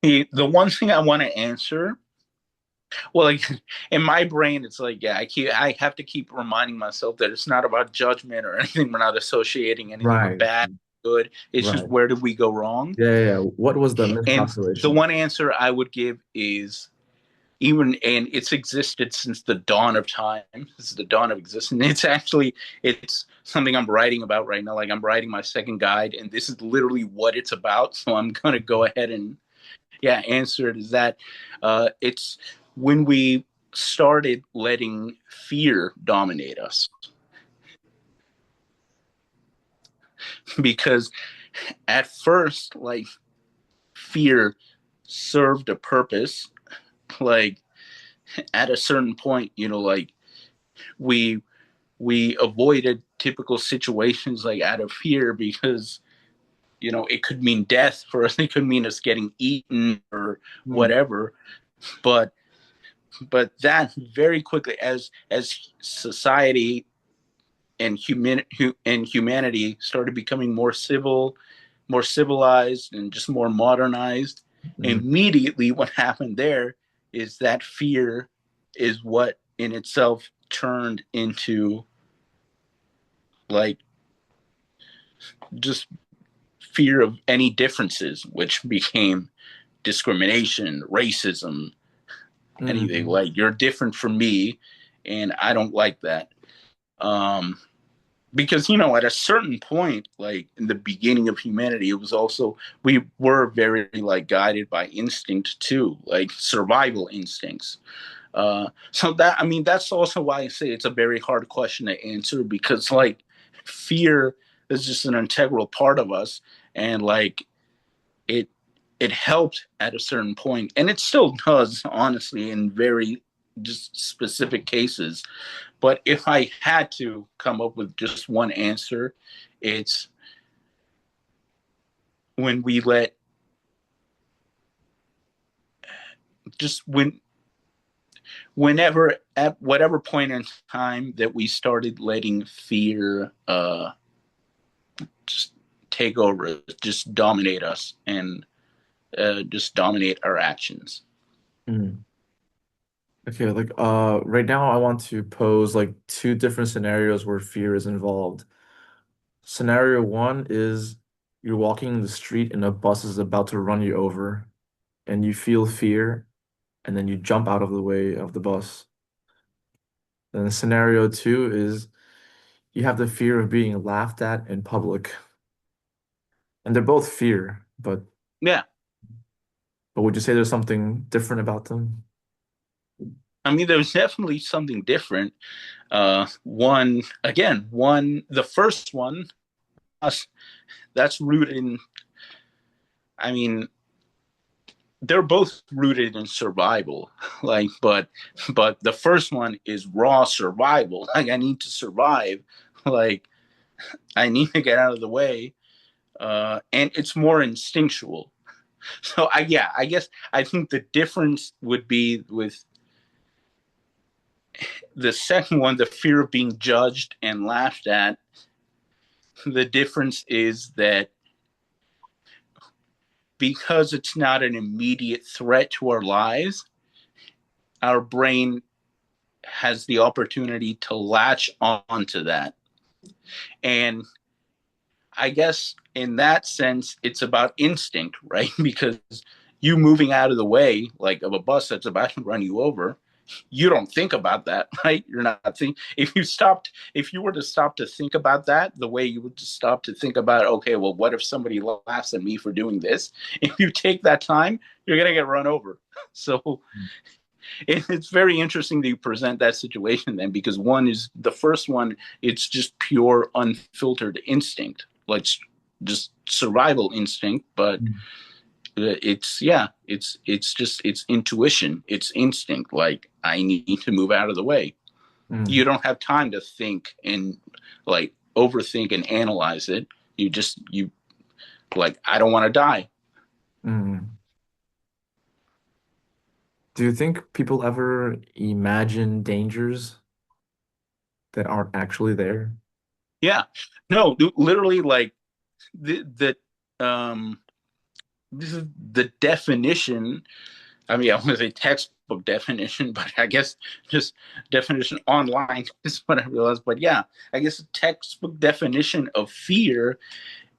the one thing I want to answer, well, like in my brain, it's like, yeah, I have to keep reminding myself that it's not about judgment or anything. We're not associating anything with Right, bad, good. It's just right. where did we go wrong? Yeah, yeah, yeah. What was the And the miscalculation? one answer I would give is, even, and it's existed since the dawn of time. This is the dawn of existence. It's something I'm writing about right now. Like, I'm writing my second guide, and this is literally what it's about. So I'm gonna go ahead and, yeah, answer it. Is that it's when we started letting fear dominate us, because at first, like, fear served a purpose. Like, at a certain point, like, we we avoided typical situations, like, out of fear, because it could mean death for us. It could mean us getting eaten or Hmm. whatever. But that very quickly, as society and humanity started becoming more civil, more civilized, and just more modernized, Hmm. immediately what happened there is that fear is what in itself turned into, like, just fear of any differences, which became discrimination, racism, anything. Hmm. Like, you're different from me, and I don't like that. Um, because at a certain point, like in the beginning of humanity, it was also, we were very, like, guided by instinct too, like survival instincts. So that, I mean, that's also why I say it's a very hard question to answer, because, like, fear is just an integral part of us, and, like, it it helped at a certain point, and it still does, honestly, in very just specific cases. But if I had to come up with just one answer, it's when we let, just whenever, at whatever point in time that we started letting fear just take over, just dominate us, and just dominate our actions. Hmm. Okay, like right now I want to pose like two different scenarios where fear is involved. Scenario one is you're walking in the street and a bus is about to run you over, and you feel fear, and then you jump out of the way of the bus. Then scenario two is you have the fear of being laughed at in public. And they're both fear, Yeah. but would you say there's something different about them? I mean, there's definitely something different. One, again, the first one, us, that's rooted in, I mean, they're both rooted in survival. Like, but the first one is raw survival. Like, I need to survive. Like, I need to get out of the way. And it's more instinctual. So yeah, I guess I think the difference would be with the second one, the fear of being judged and laughed at. The difference is that because it's not an immediate threat to our lives, our brain has the opportunity to latch onto that. And I guess in that sense, it's about instinct, right? Because you moving out of the way, like of a bus that's about to run you over, you don't think about that, right? You're not thinking. If you were to stop to think about that, the way you would stop to think about, okay, well, what if somebody laughs at me for doing this? If you take that time, you're gonna get run over. So it's very interesting that you present that situation then, because one is the first one, it's just pure unfiltered instinct, like just survival instinct, but it's yeah, it's just it's intuition, it's instinct. Like, I need to move out of the way. You Mm, don't have time to think and like overthink and analyze it. You like, I don't want to die. mm. Do you think people ever imagine dangers that aren't actually there? Yeah, no, literally, like um this is the definition. I mean, I want to say textbook definition, but I guess just definition online is what I realized. But yeah, I guess the textbook definition of fear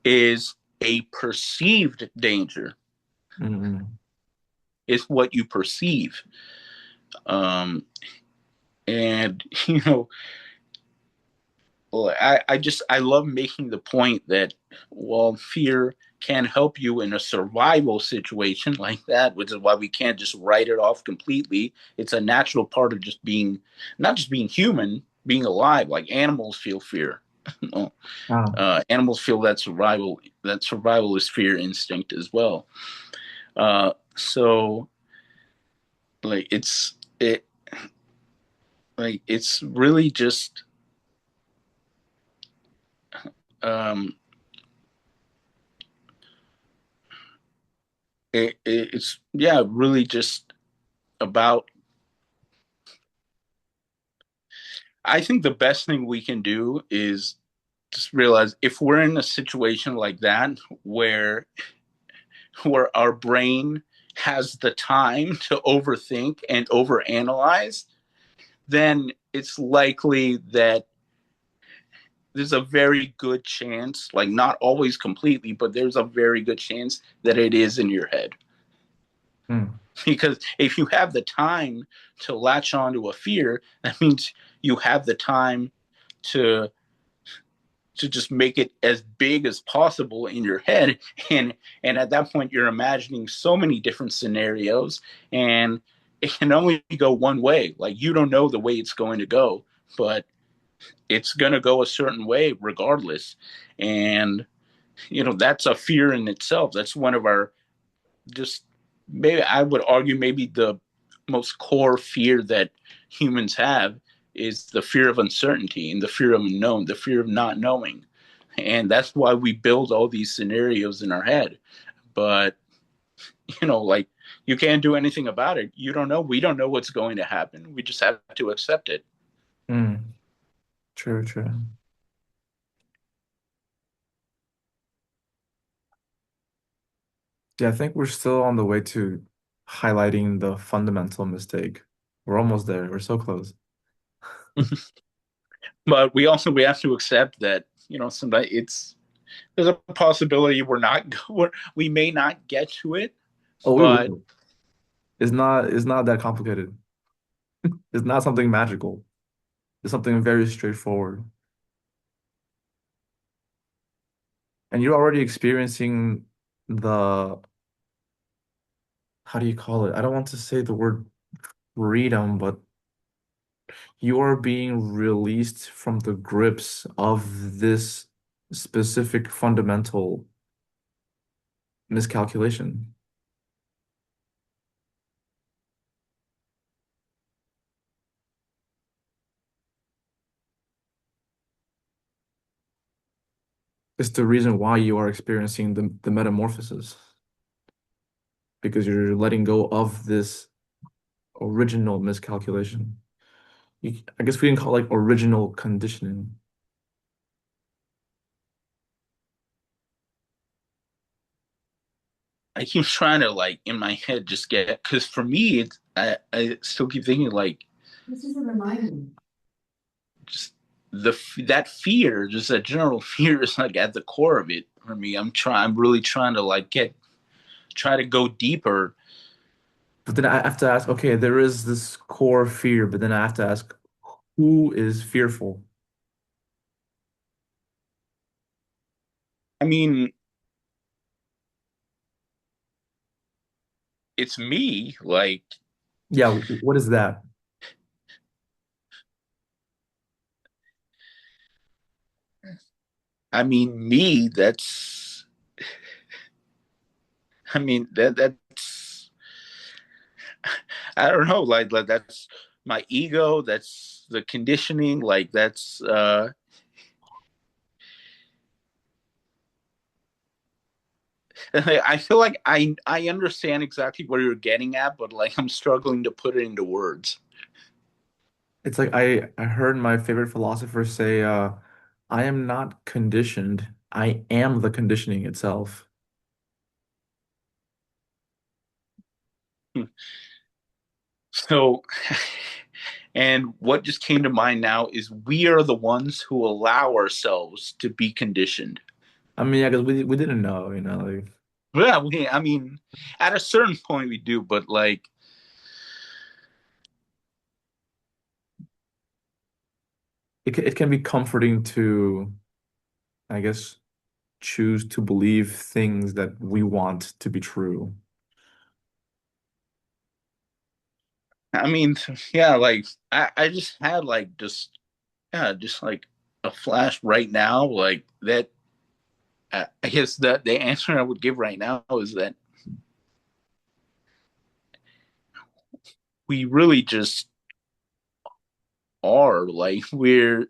is a perceived danger, Mm, is what you perceive. Um, and, you know, I love making the point that, well, fear can help you in a survival situation like that, which is why we can't just write it off completely. It's a natural part of just being, not just being human, being alive. Like, animals feel fear. ah, Animals feel that survival. That survival is fear instinct as well. So like it like it's really just um it's yeah, really just about, I think the best thing we can do is just realize, if we're in a situation like that where our brain has the time to overthink and overanalyze, then it's likely that there's a very good chance, like not always completely, but there's a very good chance that it is in your head. mm, Because if you have the time to latch onto a fear, that means you have the time to just make it as big as possible in your head, and at that point you're imagining so many different scenarios, and it can only go one way. Like, you don't know the way it's going to go, but it's going to go a certain way regardless. And that's a fear in itself. That's one of our, just, maybe I would argue, maybe the most core fear that humans have is the fear of uncertainty and the fear of unknown, the fear of not knowing. And that's why we build all these scenarios in our head. But, like, you can't do anything about it. You don't know. We don't know what's going to happen. We just have to accept it. mm. True, true. Yeah, I think we're still on the way to highlighting the fundamental mistake. We're almost there. We're so close. But we have to accept that, sometimes there's a possibility we may not get to it, Oh, we but will. It's not that complicated. It's not something magical. It's something very straightforward. And you're already experiencing the, how do you call it? I don't want to say the word freedom, but you are being released from the grips of this specific fundamental miscalculation. It's the reason why you are experiencing the metamorphosis, because you're letting go of this original miscalculation. I guess we can call it like original conditioning. I keep trying to like in my head just get because for me I still keep thinking like This is a reminder. just that fear, just that general fear is like at the core of it for me. I'm really trying to like try to go deeper. But then I have to ask, okay, there is this core fear, but then I have to ask, who is fearful? I mean, it's me. Like, Yeah, what is that? I mean, me. That's. I mean that's. I don't know. Like that's my ego. That's the conditioning. Like that's. I feel like I understand exactly what you're getting at, but like I'm struggling to put it into words. It's like I heard my favorite philosopher say, I am not conditioned. I am the conditioning itself. So, and what just came to mind now is we are the ones who allow ourselves to be conditioned. I mean, yeah, because we didn't know, you know, like Yeah, I mean, at a certain point we do, but like, it can be comforting to, I guess, choose to believe things that we want to be true. I mean, yeah, like I just had like just like a flash right now, like that. I guess that the answer I would give right now is that we really just are like we're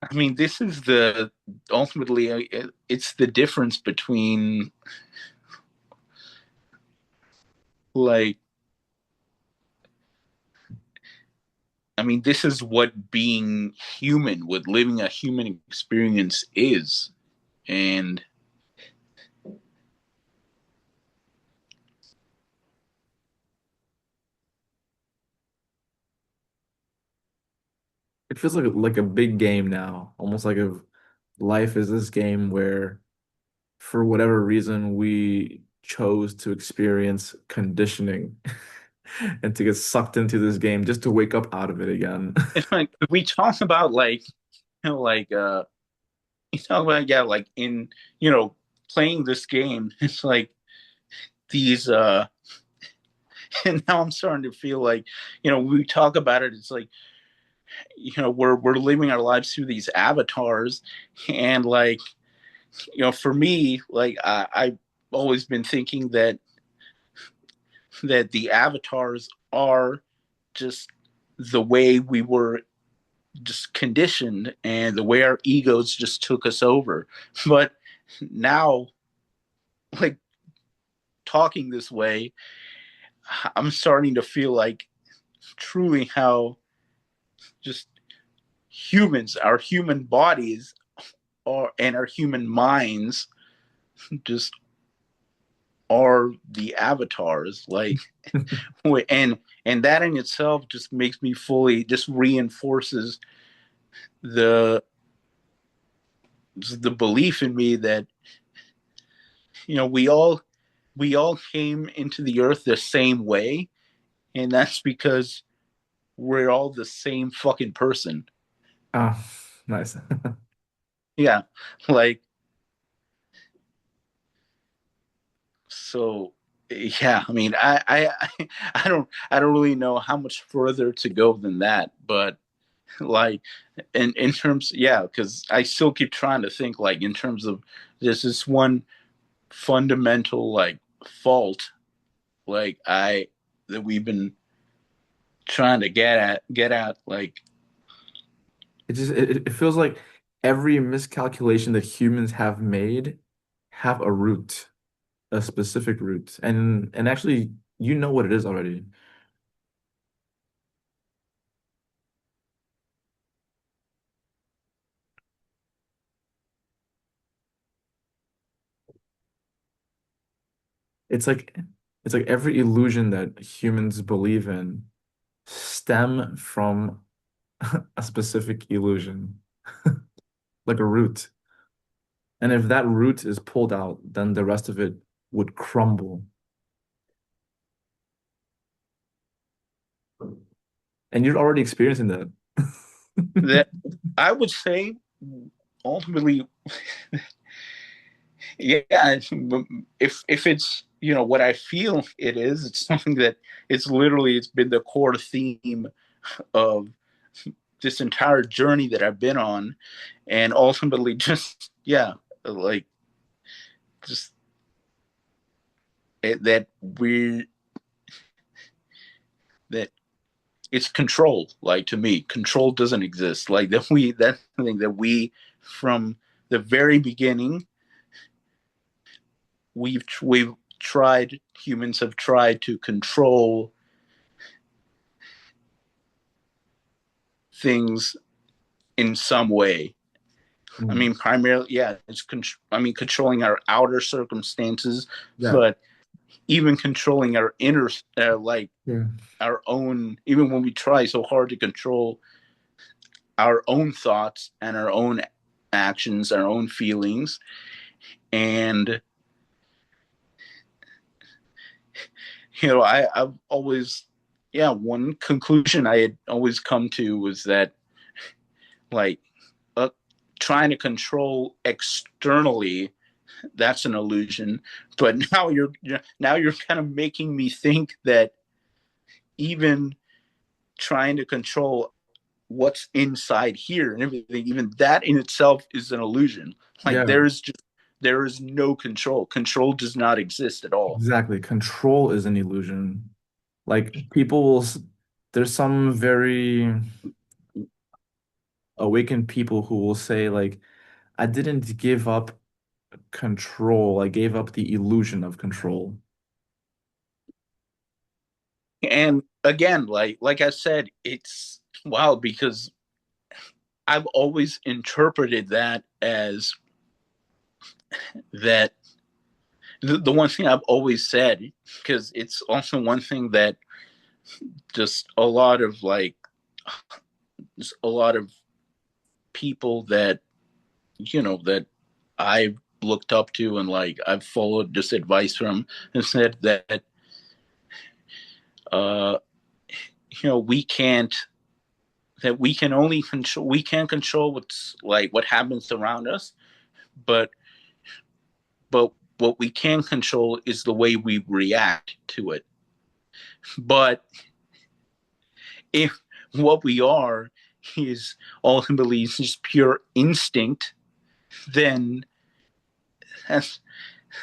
I mean this is the ultimately it's the difference between like I mean this is what being human with living a human experience is. And It feels like a big game now, almost like if life is this game where, for whatever reason, we chose to experience conditioning and to get sucked into this game just to wake up out of it again. it's like we talk about like like you talk about yeah like in playing this game it's like these and now I'm starting to feel like we talk about it, it's like we're living our lives through these avatars. And like for me like I've always been thinking that the avatars are just the way we were just conditioned and the way our egos just took us over. But now, like talking this way, I'm starting to feel like truly how just humans, our human bodies are and our human minds just are the avatars, like, and that in itself just makes me fully, just reinforces the belief in me that, we all came into the earth the same way, and that's because we're all the same fucking person. Ah, nice. Yeah, like, so, yeah, I mean, I don't really know how much further to go than that, but, like, in terms, yeah, because I still keep trying to think, like, in terms of, there's this one fundamental, like, fault, like, that we've been trying to get at, like, It feels like every miscalculation that humans have made have a root, a specific root, and actually you know what it is already. It's like it's like every illusion that humans believe in stem from a specific illusion, like a root. And if that root is pulled out, then the rest of it would crumble. And you're already experiencing that. that I would say ultimately, yeah, if it's, what I feel it is, it's something that, it's been the core theme of this entire journey that I've been on, and ultimately, just, yeah, like, just, that we that it's control. Like, to me, control doesn't exist. Like, that's the thing, that we, from the very beginning, we've tried, humans have tried to control things in some way. I Mm. mean, primarily, yeah, controlling our outer circumstances, Yeah. but even controlling our inner, like, Yeah. our own, even when we try so hard to control our own thoughts and our own actions, our own feelings. And, I've always, yeah, one conclusion I had always come to was that, like, uh, trying to control externally, that's an illusion. But now you're kind of making me think that even trying to control what's inside here and everything, even that in itself is an illusion. Like, Yeah, there is no control. Control does not exist at all. exactly. Control is an illusion. Like people will, there's some very awakened people who will say like, I didn't give up control. I gave up the illusion of control. And again, like I said, it's wild because I've always interpreted that as that the one thing I've always said, because it's also one thing that just a lot of, like, just a lot of people that, that I've looked up to, and, like, I've followed this advice from, and said that, uh we can't, that we can only control, we can't control what's, like, what happens around us, but but what we can control is the way we react to it. But if what we are is ultimately just pure instinct, then that's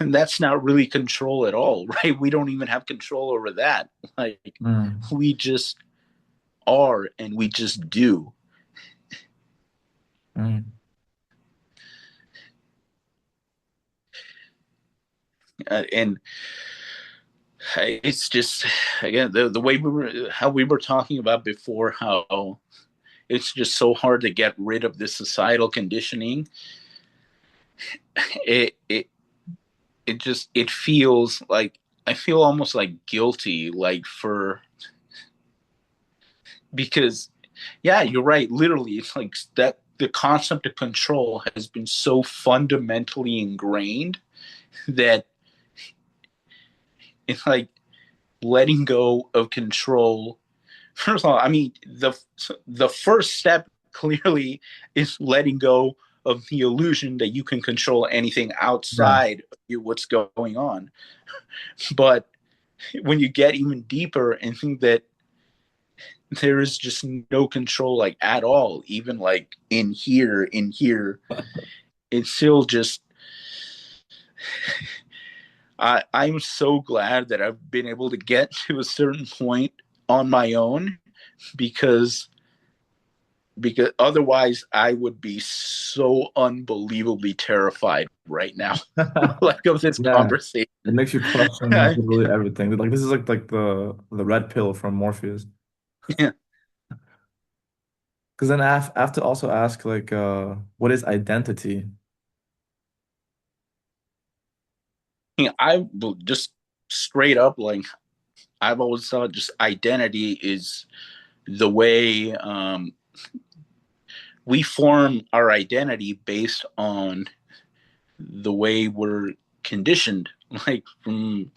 that's not really control at all, right? We don't even have control over that. Like, Mm, we just are, and we just do. mm. And it's just, again, the way how we were talking about before, how it's just so hard to get rid of this societal conditioning. It it feels like I feel almost like guilty, like for because yeah, you're right. Literally, it's like that the concept of control has been so fundamentally ingrained that it's like letting go of control. First of all, I mean the first step clearly is letting go of the illusion that you can control anything Yeah. outside of you, what's going on. But when you get even deeper and think that there is just no control like at all, even like in here, it's still just I'm so glad that I've been able to get to a certain point on my own because otherwise I would be so unbelievably terrified right now, like of this Yeah. conversation. It makes you question literally everything. Like this is like the red pill from Morpheus. Yeah, Because then I have to also ask like what is identity? I will just straight up like I've always thought just identity is the way we form our identity based on the way we're conditioned, like from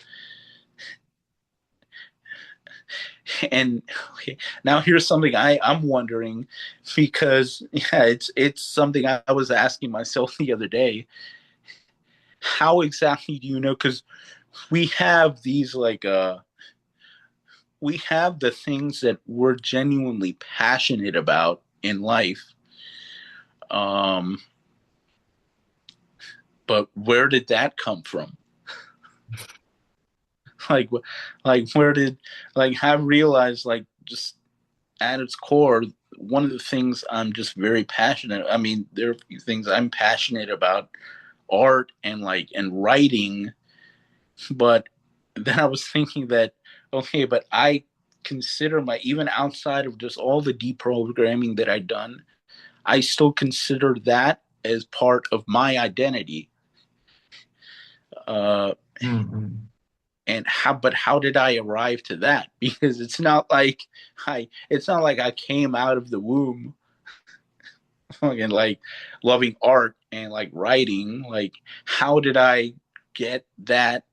and okay, now here's something I'm wondering because yeah, it's something I was asking myself the other day. How exactly do you know? Because we have these like we have the things that we're genuinely passionate about in life. Um, but where did that come from? Like, where did like have realized like just at its core, one of the things I'm just very passionate. I mean, there are a few things I'm passionate about, art and like and writing, but then I was thinking that okay, but I consider my even outside of just all the deprogramming that I've done, I still consider that as part of my identity. Uh, Mm-hmm. and how did I arrive to that? Because it's not like I came out of the womb fucking like loving art and like writing. Like, how did I get that?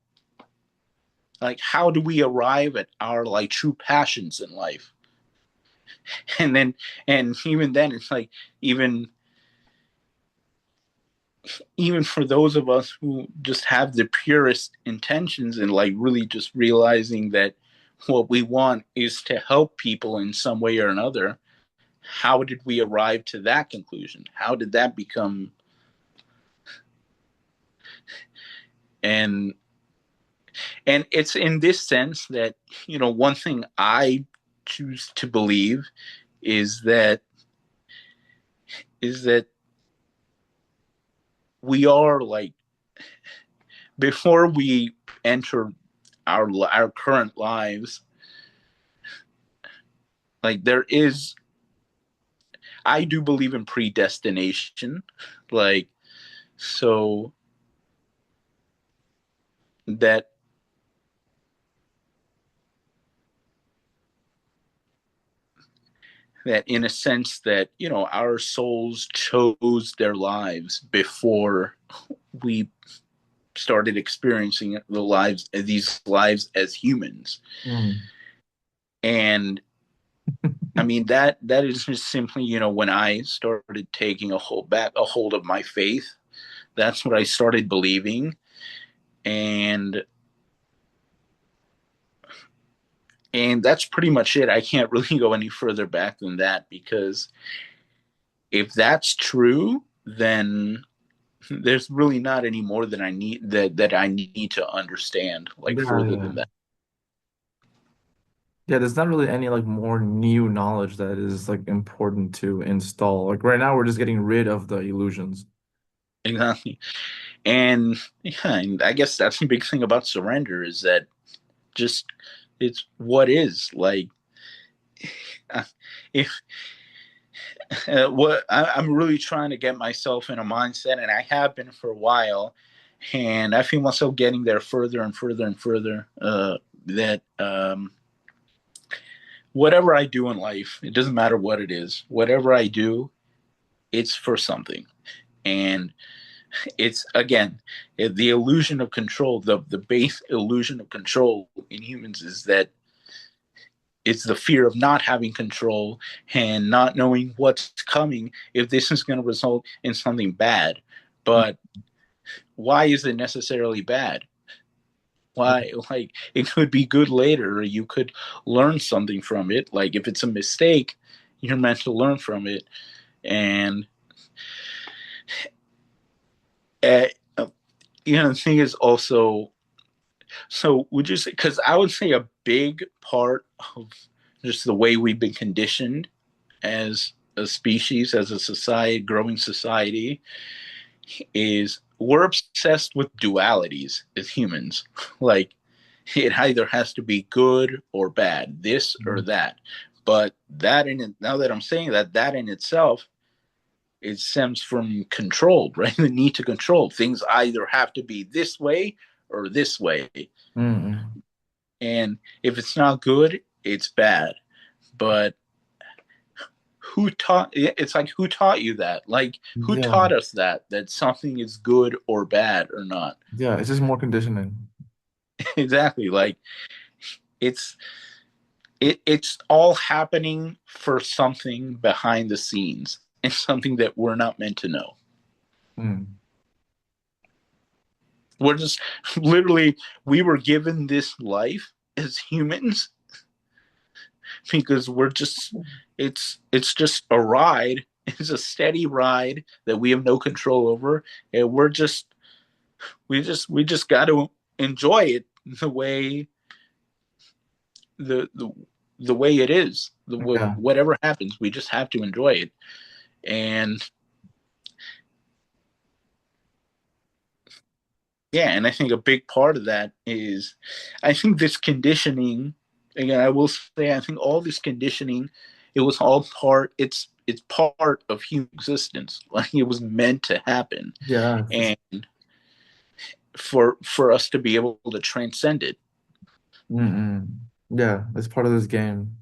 Like, how do we arrive at our like true passions in life? And then, and even then, it's like even even for those of us who just have the purest intentions and like really just realizing that what we want is to help people in some way or another, how did we arrive to that conclusion? How did that become? And it's in this sense that one thing I choose to believe is that is that we are like before we enter our current lives, like there is, I do believe in predestination, like so that in a sense that our souls chose their lives before we started experiencing these lives as humans. Mm. And I mean that is just simply when I started taking a hold of my faith, that's what I started believing. and and that's pretty much it. I can't really go any further back than that, because if that's true, then there's really not any more that I need to understand like Yeah, further yeah. than that. Yeah, there's not really any like more new knowledge that is like important to install. Like right now we're just getting rid of the illusions. Exactly. And yeah, and I guess that's the big thing about surrender is that just it's what is like. If what I'm really trying to get myself in a mindset, and I have been for a while, and I feel myself getting there further and further and further. That whatever I do in life, it doesn't matter what it is. Whatever I do, it's for something, and it's again the illusion of control. The base illusion of control in humans is that it's the fear of not having control and not knowing what's coming if this is going to result in something bad. But why is it necessarily bad? Why, like, it could be good later, or you could learn something from it. Like, if it's a mistake, you're meant to learn from it. And, uh, the thing is also, so would you say, because I would say a big part of just the way we've been conditioned as a species, as a society, growing society, is we're obsessed with dualities as humans. Like, it either has to be good or bad, this or that. But that in it, now that I'm saying that, that in itself, it stems from control, right? The need to control things either have to be this way or this way. Mm-mm. And if it's not good, it's bad. But who taught it's like who taught you that? Like who Yeah, taught us that something is good or bad or not? yeah, it's just more conditioning. Exactly. Like it's it's all happening for something behind the scenes and something that we're not meant to know. Mm. We're just literally we were given this life as humans because we're just it's just a ride. It's a steady ride that we have no control over, and we just got to enjoy it the way the the the way it is. Yeah, Whatever happens, we just have to enjoy it. And yeah, and I think a big part of that is, I think this conditioning. Again, I will say, I think all this conditioning, it was all part. It's part of human existence. Like it was meant to happen, yeah, and for us to be able to transcend it. mm-mm. Yeah, it's part of this game.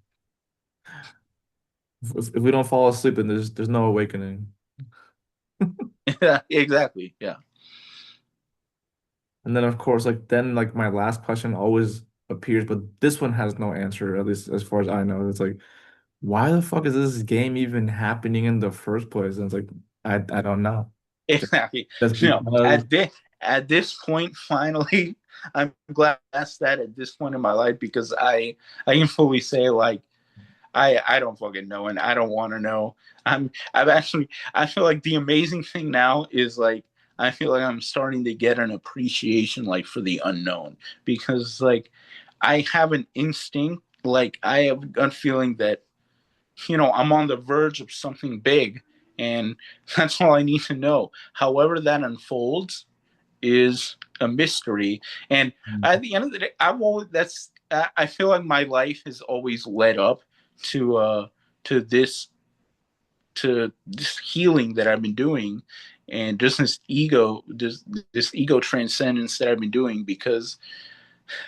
If we don't fall asleep, then there's no awakening. Yeah, exactly. Yeah. And then of course, like my last question always appears, but this one has no answer, at least as far as I know. It's like, why the fuck is this game even happening in the first place? And it's like, I don't know. Exactly. Just You know, because, at this point, finally, I'm glad I asked that at this point in my life because I can fully say like I don't fucking know and I don't want to know. I've actually I feel like the amazing thing now is like I feel like I'm starting to get an appreciation like for the unknown because like I have an instinct like I have a gut feeling that I'm on the verge of something big, and that's all I need to know. However, that unfolds is a mystery. And at the end of the day, I've always that's I feel like my life has always led up to to this to this healing that I've been doing, and just this ego transcendence that I've been doing because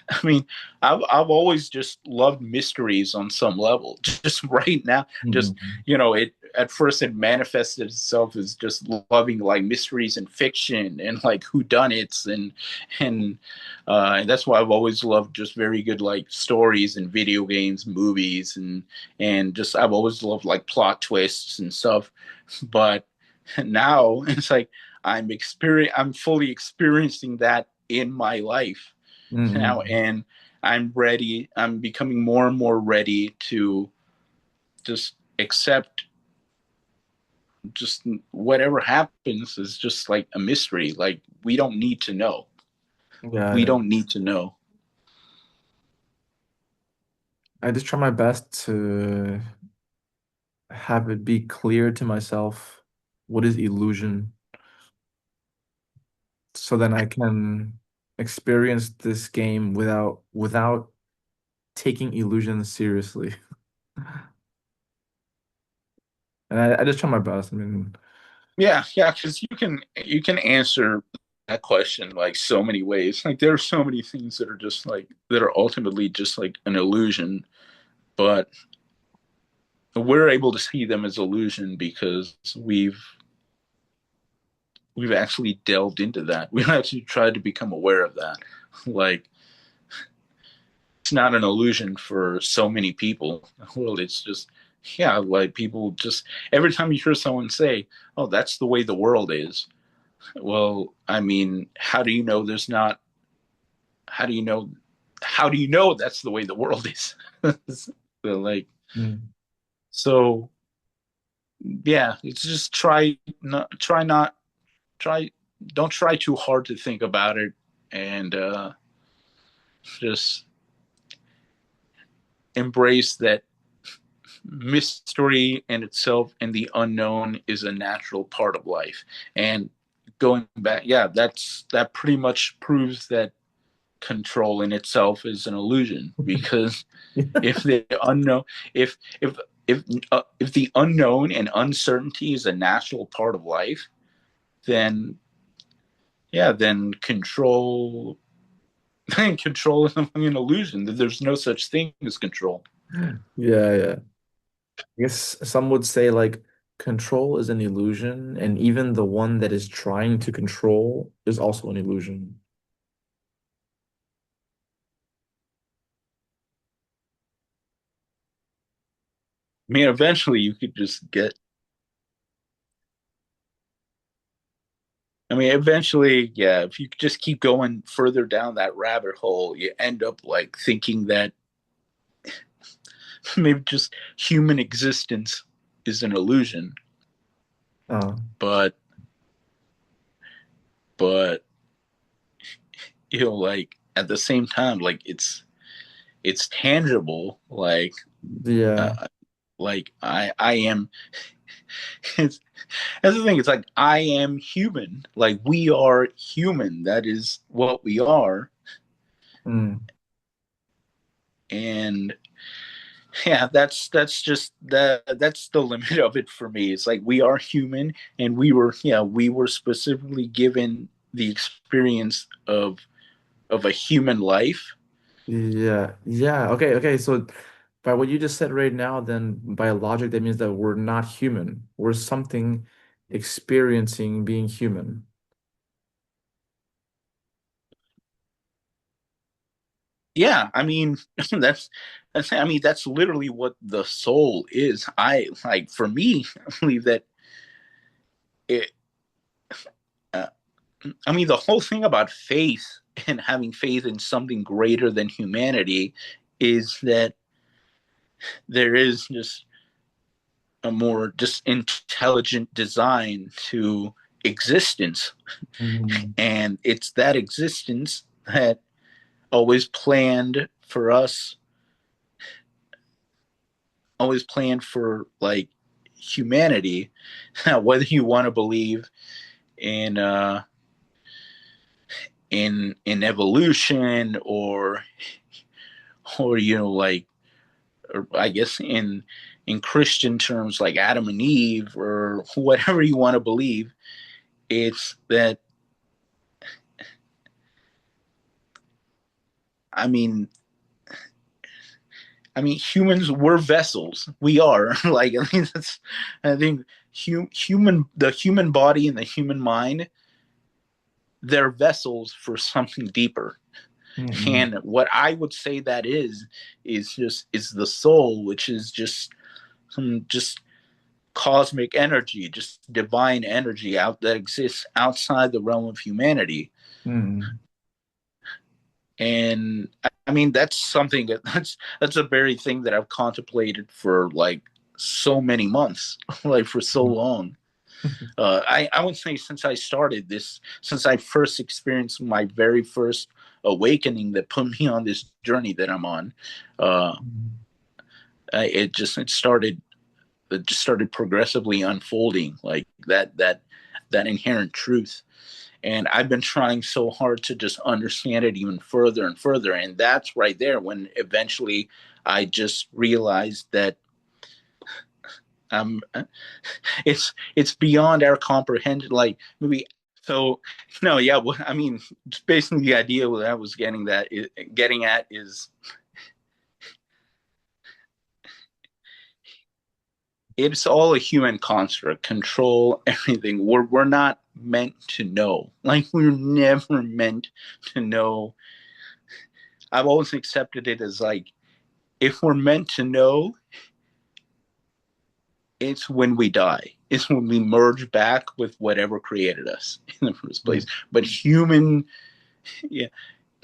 I mean, I've always just loved mysteries on some level. Just right now, just Mhm. it at first it manifested itself as just loving like mysteries and fiction and like whodunits and that's why I've always loved just very good like stories and video games, movies and just I've always loved like plot twists and stuff. But now it's like I'm fully experiencing that in my life now, Mm-mm. and I'm becoming more and more ready to just accept just whatever happens is just like a mystery. Like we don't need to know. We Yeah, don't need to know. I just try my best to have it be clear to myself what is illusion, so then I can experience this game without taking illusion seriously. And I just try my best. I mean, Yeah, yeah, because you can answer that question like so many ways. Like there are so many things that are just like that are ultimately just like an illusion, but we're able to see them as illusion because we've actually delved into that. We've actually tried to become aware of that. Like it's not an illusion for so many people. Well, it's just yeah, like people just every time you hear someone say, "Oh, that's the way the world is." Well, I mean, how do you know there's not? How do you know? How do you know that's the way the world is? So, like Mm. so, yeah. It's just try don't try too hard to think about it, and just embrace that mystery in itself and the unknown is a natural part of life. And going back, yeah, that pretty much proves that control in itself is an illusion because if the unknown if if the unknown and uncertainty is a natural part of life, then yeah, then control control is an illusion. There's no such thing as control. Yeah, yeah. I guess some would say like control is an illusion, and even the one that is trying to control is also an illusion. I mean, eventually you could just get. I mean, eventually, yeah. If you just keep going further down that rabbit hole, you end up like thinking that maybe just human existence is an illusion, Uh, but but like at the same time, like it's tangible. yeah. Uh, like I am. It's, that's the thing. It's like I am human. Like we are human. That is what we are. Mm. And yeah, that's just that's the limit of it for me. It's like we are human, and we were specifically given the experience of a human life. Yeah. Yeah. Okay. Okay. So by what you just said right now, then by logic, that means that we're not human. We're something experiencing being human. Yeah, I mean that's I mean that's literally what the soul is. I like for me, I believe that it. Uh, I mean the whole thing about faith and having faith in something greater than humanity is that there is just a more just intelligent design to existence, Mm. and it's that existence that always planned for us, always planned for like humanity. Whether you want to believe in in evolution or like or I guess in Christian terms like Adam and Eve or whatever you want to believe, it's that I mean humans were vessels. We are like I mean that's I think human the human body and the human mind, they're vessels for something deeper. Mm-mm. And what I would say that is the soul, which is just some just cosmic energy, just divine energy out that exists outside the realm of humanity. Mm-mm. And I mean that's something that's a very thing that I've contemplated for like so many months, like for so long. I would say since I first experienced my very first awakening that put me on this journey that I'm on, uh, it just started progressively unfolding like that inherent truth. And I've been trying so hard to just understand it even further and further. And that's right there when eventually I just realized that um, it's beyond our comprehension. Like maybe So no, yeah. Well, I mean, just basically the idea that I was getting at is it's all a human construct. Control everything. We're not meant to know. Like we're never meant to know. I've always accepted it as like if we're meant to know, it's when we die. It's when we merge back with whatever created us in the first place. But yeah,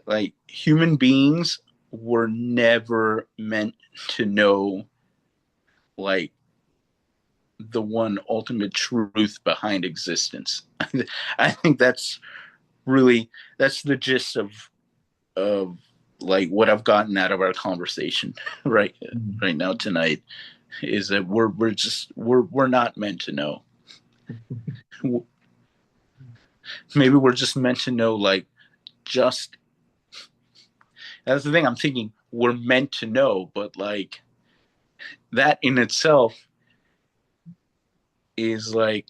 like human beings were never meant to know like the one ultimate truth behind existence. I think really that's the gist of like what I've gotten out of our conversation right Mm. right now tonight is that we're not meant to know. Maybe we're just meant to know like just that's the thing I'm thinking we're meant to know, but like that in itself is like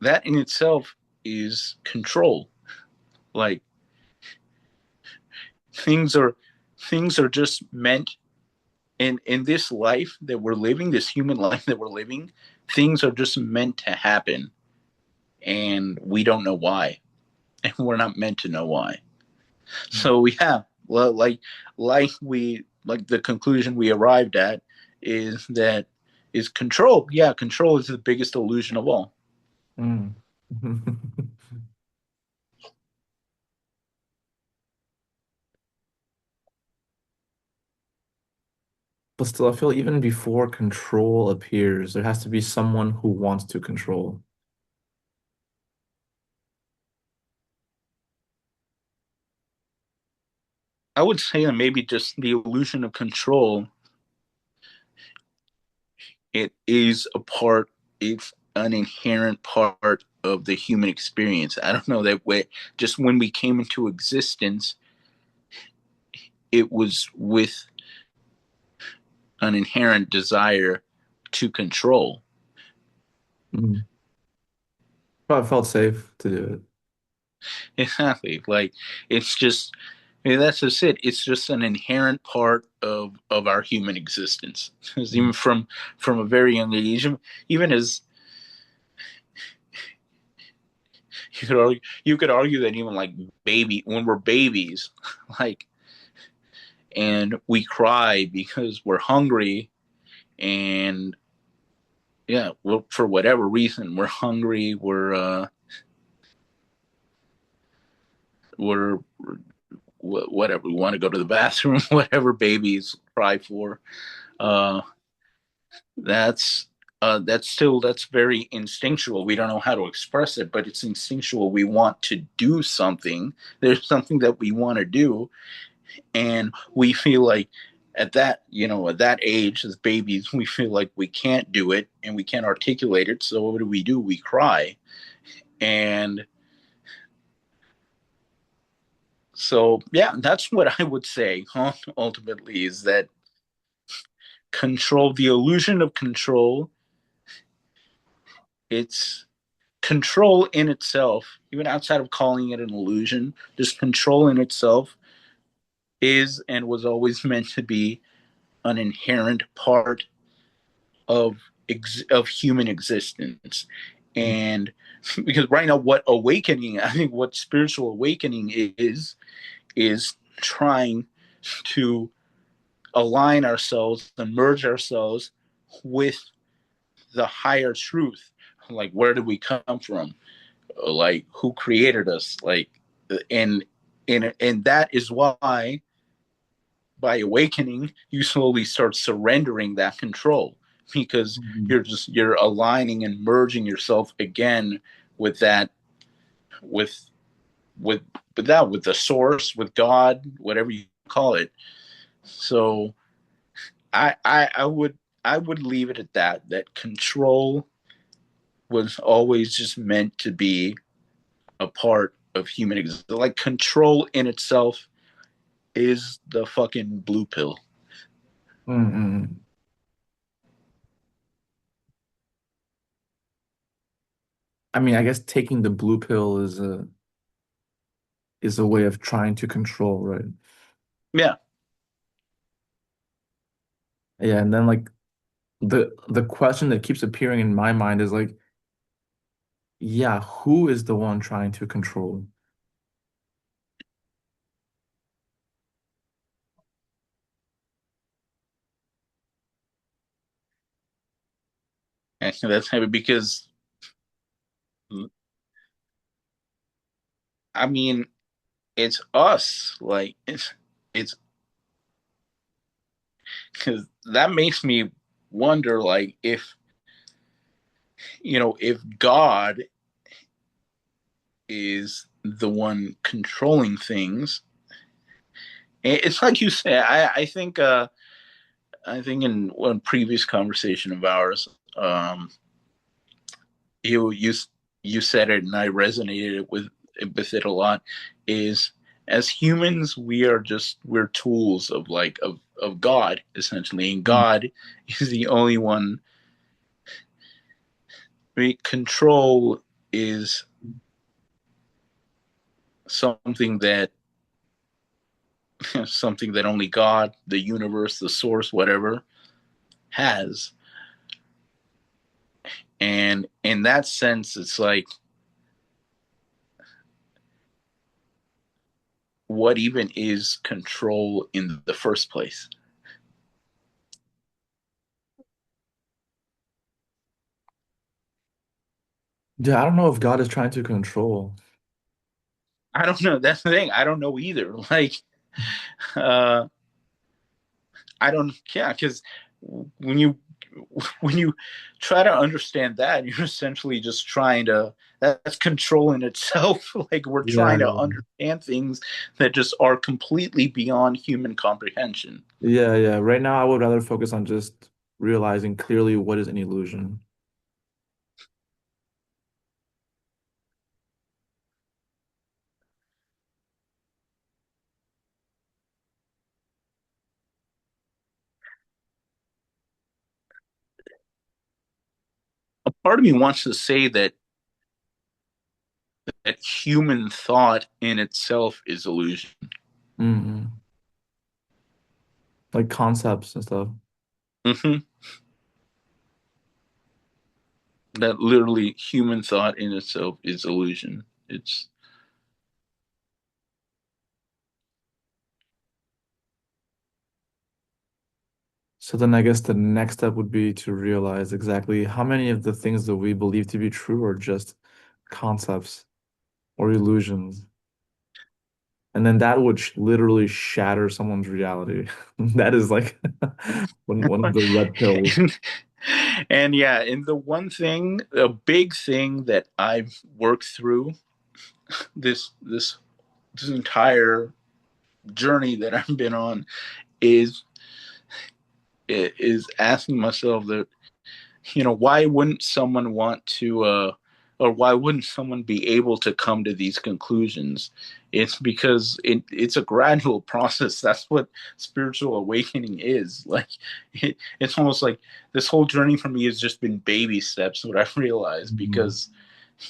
that in itself is control. Like things are things are just meant in this life that we're living, this human life that we're living, things are just meant to happen and we don't know why. And we're not meant to know why. So yeah, well, like the conclusion we arrived at is that is control. Yeah, control is the biggest illusion of all. Mm. But still, I feel even before control appears, there has to be someone who wants to control. I would say that maybe just the illusion of control, it is a part, it's an inherent part of the human experience. I don't know that way. Just when we came into existence, it was with an inherent desire to control. Mm. But I felt safe to do it. Exactly. Like it's just that's just it. It's just an inherent part of our human existence. Because even Mm. from a very young age, even as you could argue that even like baby when we're babies, like and we cry because we're hungry and yeah, well, for whatever reason we're hungry, we're whatever we want to go to the bathroom, whatever babies cry for. Uh, that's very instinctual. We don't know how to express it, but it's instinctual. We want to do something. There's something that we want to do, and we feel like at that age as babies we feel like we can't do it and we can't articulate it, so what do? We cry. And so yeah, that's what I would say, huh? Ultimately is that control, the illusion of control, it's control in itself, even outside of calling it an illusion, just control in itself is and was always meant to be an inherent part of of human existence. And because right now what awakening, I think what spiritual awakening is trying to align ourselves and merge ourselves with the higher truth. Like where did we come from? Like who created us? Like and and that is why by awakening you slowly start surrendering that control, because Mhm. you're aligning and merging yourself again with that, with with with the source, with God, whatever you call it. So I would leave it at that, that control was always just meant to be a part of human existence. Like control in itself is the fucking blue pill. Mm-mm. I mean, I guess taking the blue pill is a way of trying to control, right? Yeah. Yeah, and then like the question that keeps appearing in my mind is like, yeah, who is the one trying to control? And that's heavy because, I mean, it's us. Like, it's because that makes me wonder, like, if God is the one controlling things, it's like you say. I think in one previous conversation of ours, you you you said it, and I resonated with it a lot. Is as humans, we're tools of God essentially, and Mm. God is the only one. Control is something that something that only God, the universe, the source, whatever, has. And in that sense, it's like, what even is control in the first place? Yeah, I don't know if God is trying to control. I don't know. That's the thing. I don't know either. Like, uh, I don't. Yeah, because when you when you try to understand that, you're essentially just trying to. That's control in itself. Like, we're Yeah, trying to understand things that just are completely beyond human comprehension. yeah. Right now, I would rather focus on just realizing clearly what is an illusion. A part of me wants to say that human thought in itself is illusion. Hmm. Like concepts and stuff. Mm-hmm. That literally human thought in itself is illusion. It's So then I guess the next step would be to realize exactly how many of the things that we believe to be true are just concepts or illusions. And then that would literally shatter someone's reality. That is like one of the red pills. and, and yeah, and the one thing, a big thing that I've worked through this this this entire journey that I've been on is is asking myself that, why wouldn't someone want to, or why wouldn't someone be able to come to these conclusions? It's because it's a gradual process. That's what spiritual awakening is. Like, it's almost like this whole journey for me has just been baby steps, what I've realized. Mhm. Because,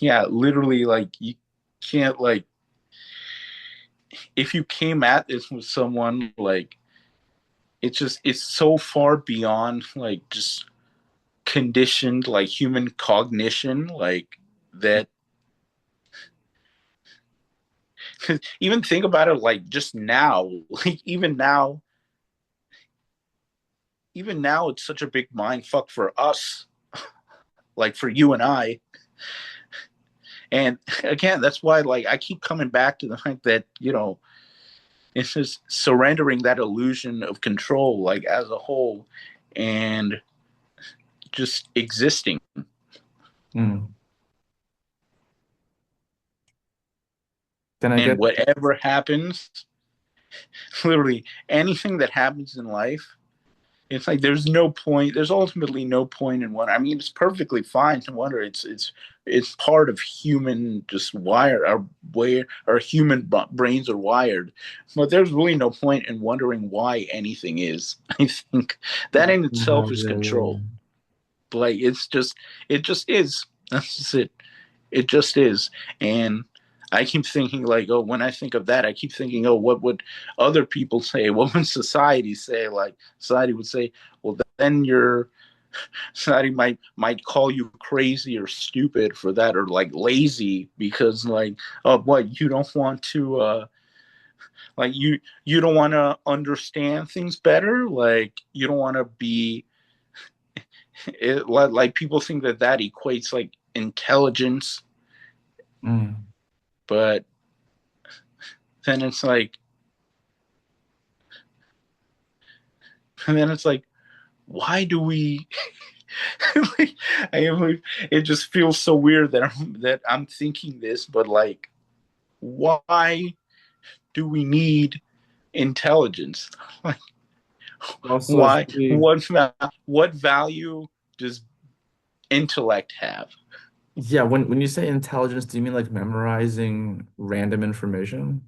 yeah, literally, like, you can't, like, if you came at this with someone, like, it's so far beyond, like, just conditioned, like, human cognition, like, that. Cause even think about it, like, just now, like, even now it's such a big mind fuck for us, like, for you and I. And again, that's why, like, I keep coming back to the fact that, it's just surrendering that illusion of control, like, as a whole, and just existing. Mm. Then I And guess, whatever happens, literally anything that happens in life, it's like there's ultimately no point in wonder. I mean, it's perfectly fine to wonder. It's part of human just our human brains are wired. But there's really no point in wondering why anything is. I think that in itself is yeah. control. Like, it just is. That's just it. It just is. And I keep thinking like, oh, when I think of that, I keep thinking, oh, what would other people say? What would society say? Like society would say, well, then you're society might call you crazy or stupid for that, or like lazy because like, oh, what you don't want to like you don't want to understand things better, like you don't want to be like people think that that equates like intelligence, Mm. but then it's like and then it's like why do we like, I am like, it just feels so weird that I'm thinking this, but like why do we need intelligence? Like Also, I why think what value does intellect have? yeah, when you say intelligence, do you mean like memorizing random information?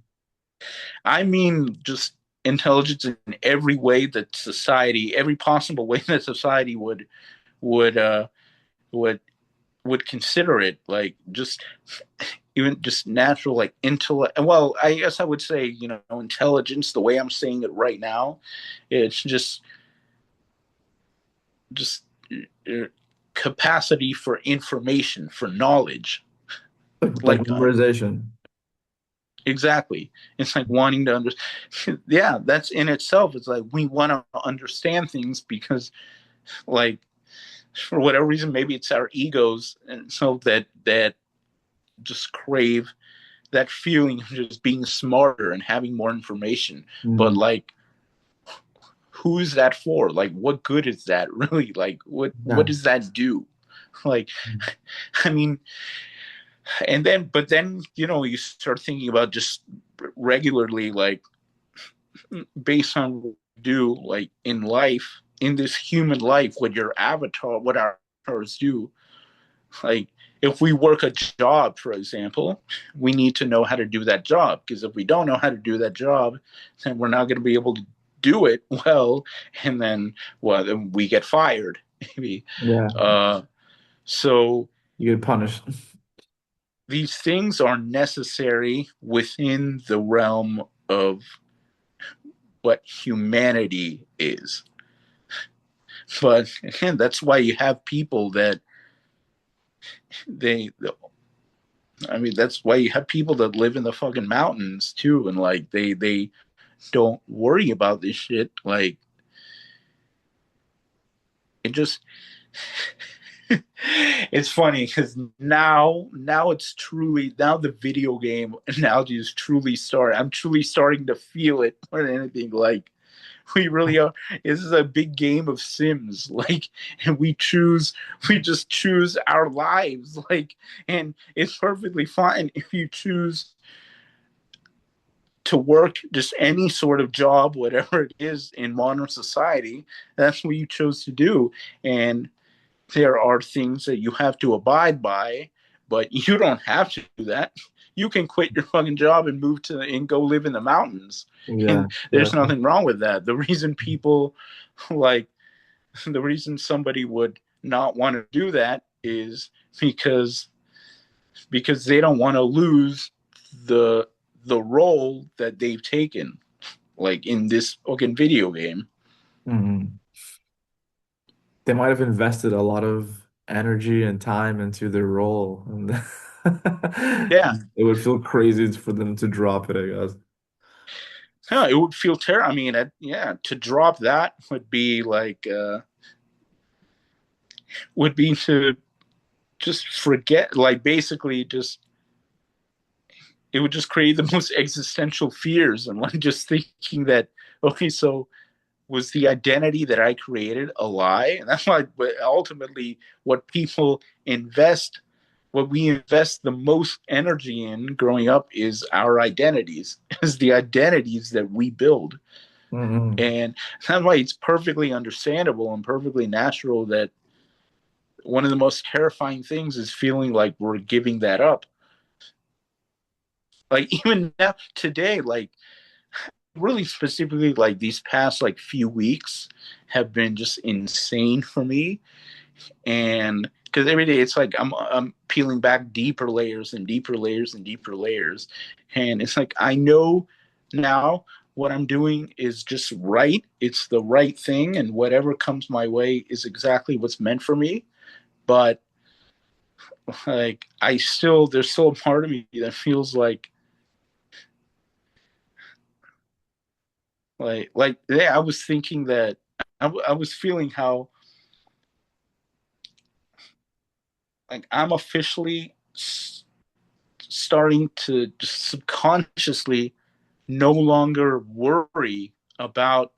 I mean just intelligence in every way that society, every possible way that society would would would consider it, like just even just natural like intellect. Well, I guess I would say, intelligence, the way I'm saying it right now, it's just uh, capacity for information, for knowledge. Like Like memorization. exactly, it's like wanting to understand. Yeah, that's in itself. It's like we want to understand things because, like, for whatever reason, maybe it's our egos, and so that just crave that feeling of just being smarter and having more information. But Mm. like, who's that for? Like, what good is that really? Like, what Yeah. does that do? Like, I mean, and then but then you start thinking about just regularly, like based on what you do, like in life, in this human life, what our avatars do. Like if we work a job, for example, we need to know how to do that job, because if we don't know how to do that job, then we're not going to be able to do it well, and then then we get fired maybe. Yeah. uh so You get punished. these things are necessary within the realm of what humanity is. But again, that's why you have people that they, I mean, that's why you have people that live in the fucking mountains too, and like they don't worry about this shit. Like it just, it's funny because now it's truly, now the video game analogy is truly starting. I'm truly starting to feel it more than anything. Like we really are. This is a big game of Sims. Like, and we just choose our lives. Like, and it's perfectly fine if you choose to work just any sort of job, whatever it is in modern society. That's what you chose to do. And there are things that you have to abide by, but you don't have to do that. You can quit your fucking job and move to and go live in the mountains. Yeah. And there's Exactly. nothing wrong with that. The reason people like the reason somebody would not want to do that is because they don't want to lose the the role that they've taken, like in this fucking video game. Mhm. They might have invested a lot of energy and time into their role, and Yeah, it would feel crazy for them to drop it, I guess. yeah, it would feel terrible. I mean, yeah, to drop that would be like would be to just forget, like basically just it would just create the most existential fears, and like just thinking that okay, so was the identity that I created a lie? And that's why ultimately what people invest, what we invest the most energy in growing up is our identities, is the identities that we build. Mhm. And that's why it's perfectly understandable and perfectly natural that one of the most terrifying things is feeling like we're giving that up. Like even now today, like really specifically, like these past like few weeks have been just insane for me. And because every day it's like I'm peeling back deeper layers and deeper layers and deeper layers, and it's like I know now what I'm doing is just right. It's the right thing, and whatever comes my way is exactly what's meant for me. But like there's still a part of me that feels yeah, I was thinking that I was feeling how like I'm officially starting to just subconsciously no longer worry about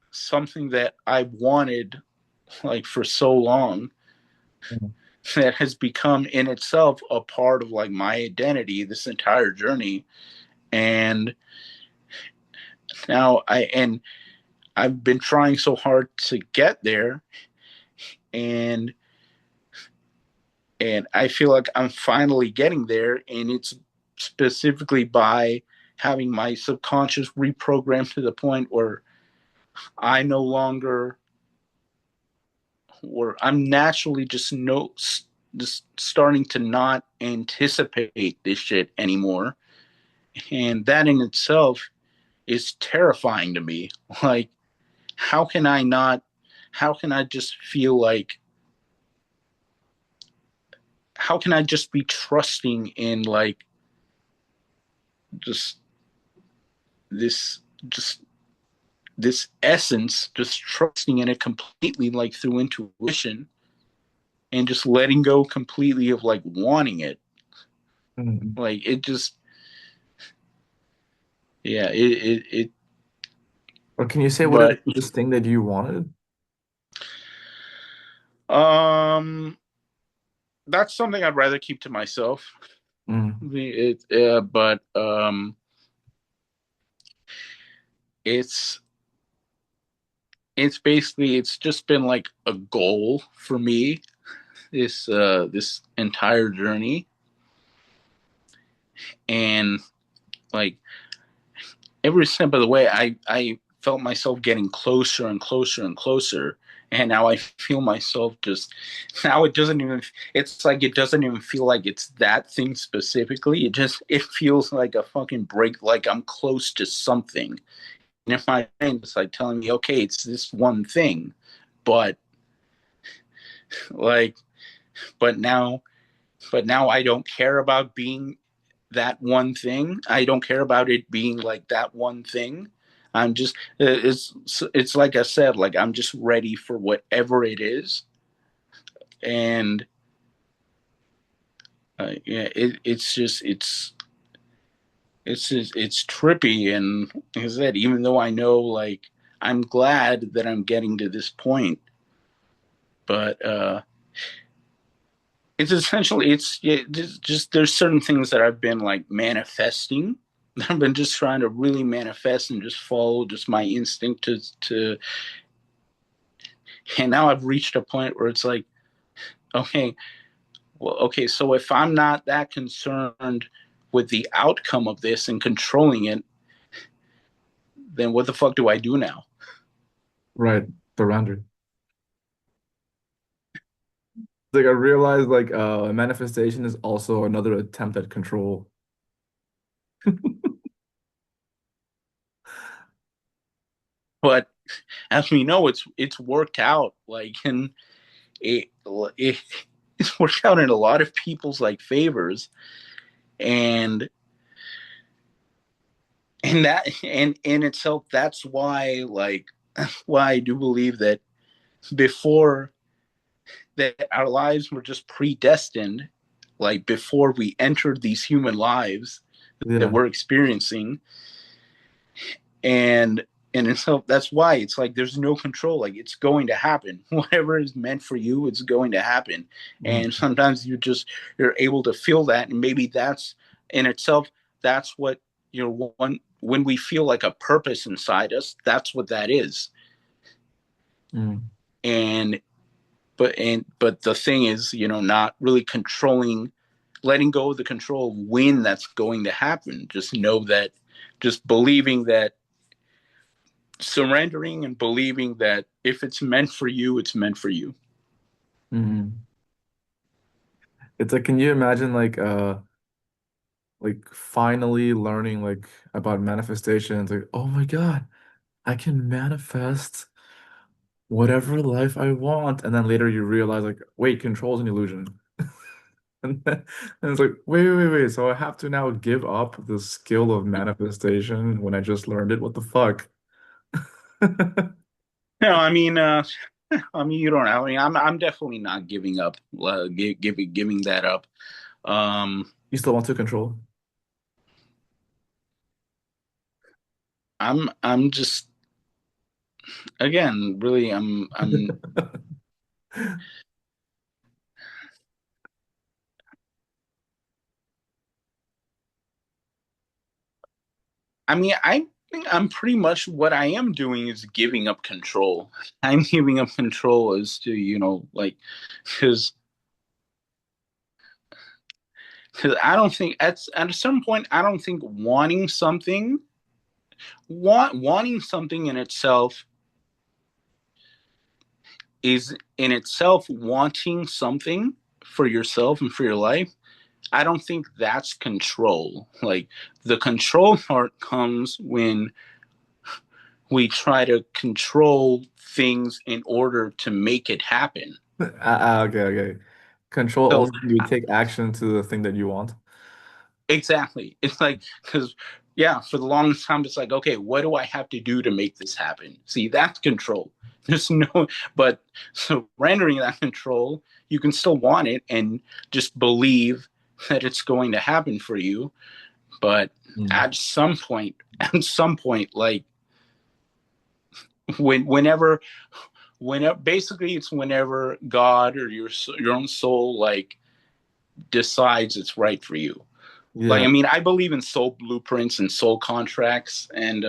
something that I wanted like for so long, Mhm. that has become in itself a part of like my identity this entire journey. And now I've been trying so hard to get there, and I feel like I'm finally getting there, and it's specifically by having my subconscious reprogrammed to the point where I no longer, where I'm naturally just starting to not anticipate this shit anymore. And that in itself is terrifying to me. Like, how can I not, how can I just feel like, how can I just be trusting in like just this, just this essence, just trusting in it completely, like through intuition, and just letting go completely of like wanting it. Mhm. Like, it just, yeah, Or can you say what is but, this thing that you wanted? um, that's something I'd rather keep to myself. Mm. But it's basically, it's just been like a goal for me this entire journey. And like every step of the way, I felt myself getting closer and closer and closer, and now I feel myself just, now it doesn't even, it's like it doesn't even feel like it's that thing specifically. It feels like a fucking break, like I'm close to something. And if my brain is like telling me, okay, it's this one thing, but like, but now, I don't care about being that one thing. I don't care about it being like that one thing. I'm just, it's like I said, like I'm just ready for whatever it is. And yeah, it's just, it's trippy. And like I said, even though I know, like, I'm glad that I'm getting to this point, but it's essentially, it's, yeah, just there's certain things that I've been like manifesting. I've been just trying to really manifest and just follow just my instinct to, and now I've reached a point where it's like, okay, well, okay, so if I'm not that concerned with the outcome of this and controlling it, then what the fuck do I do now? Right, surrender. Like I realized like manifestation is also another attempt at control. But as we know, it's worked out, like, and it, it it's worked out in a lot of people's like favors. And that, and in itself, that's why, like, why I do believe that before, that our lives were just predestined, like before we entered these human lives that Yeah. we're experiencing. and and itself, that's why it's like there's no control. Like, it's going to happen. Whatever is meant for you, it's going to happen. Mm. And sometimes you're able to feel that, and maybe that's in itself, that's what, one, when we feel like a purpose inside us, that's what that is. Mm. And but the thing is, not really controlling, letting go of the control of when that's going to happen. Just know that, just believing that, surrendering and believing that if it's meant for you, it's meant for you. Mhm. It's like, can you imagine like finally learning like about manifestation? It's like, oh my God, I can manifest whatever life I want. And then later you realize like, wait, control is an illusion. And it's like, wait. So I have to now give up the skill of manifestation when I just learned it. What the fuck? No, I mean, I mean, you don't. I mean, I'm definitely not giving up, giving that up. Um, You still want to control? I'm just again, really, I mean, I think I'm pretty much what I am doing is giving up control. I'm giving up control as to, like, because I don't think at some point I don't think wanting something in itself is in itself wanting something for yourself and for your life. I don't think that's control. Like the control part comes when we try to control things in order to make it happen. Okay. Control So also you take action to the thing that you want. exactly, it's like because yeah, for the longest time, it's like okay, what do I have to do to make this happen? See, that's control. There's no, but surrendering that control, you can still want it and just believe that it's going to happen for you. But Mm. at some point, at some point, like whenever basically it's whenever God or your own soul like decides it's right for you. Like Yeah. I mean, I believe in soul blueprints and soul contracts and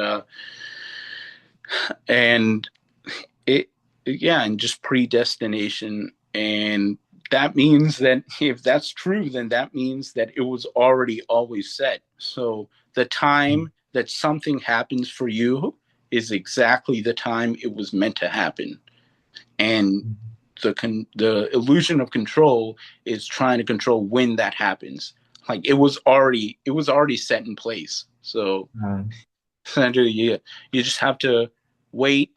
it yeah, and just predestination. And that means that if that's true, then that means that it was already always set. So the time that something happens for you is exactly the time it was meant to happen. And the illusion of control is trying to control when that happens. Like it was already set in place. So Um, essentially, you just have to wait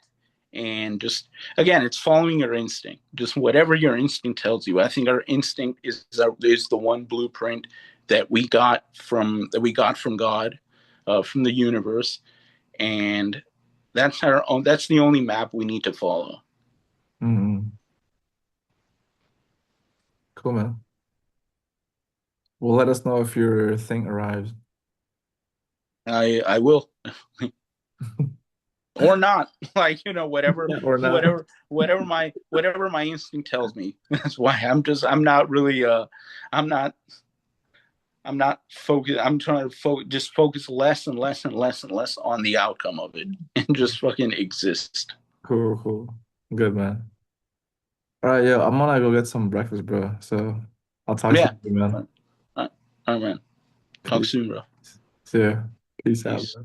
and just again, it's following your instinct. Just whatever your instinct tells you. I think our instinct is the one blueprint that we got from God, from the universe, and that's our own. That's the only map we need to follow. mm, cool, man. Well, let us know if your thing arrives. I will or not like whatever Yeah, or not. whatever my instinct tells me. That's why I'm not really I'm not focused. I'm trying to just focus less and less and less and less on the outcome of it and just fucking exist. Cool. Good, man. All right, yo, I'm gonna go get some breakfast, bro. So I'll talk to Yeah. you, man. All right, man. Talk Peace. soon, bro. See ya. Peace out, Peace. bro.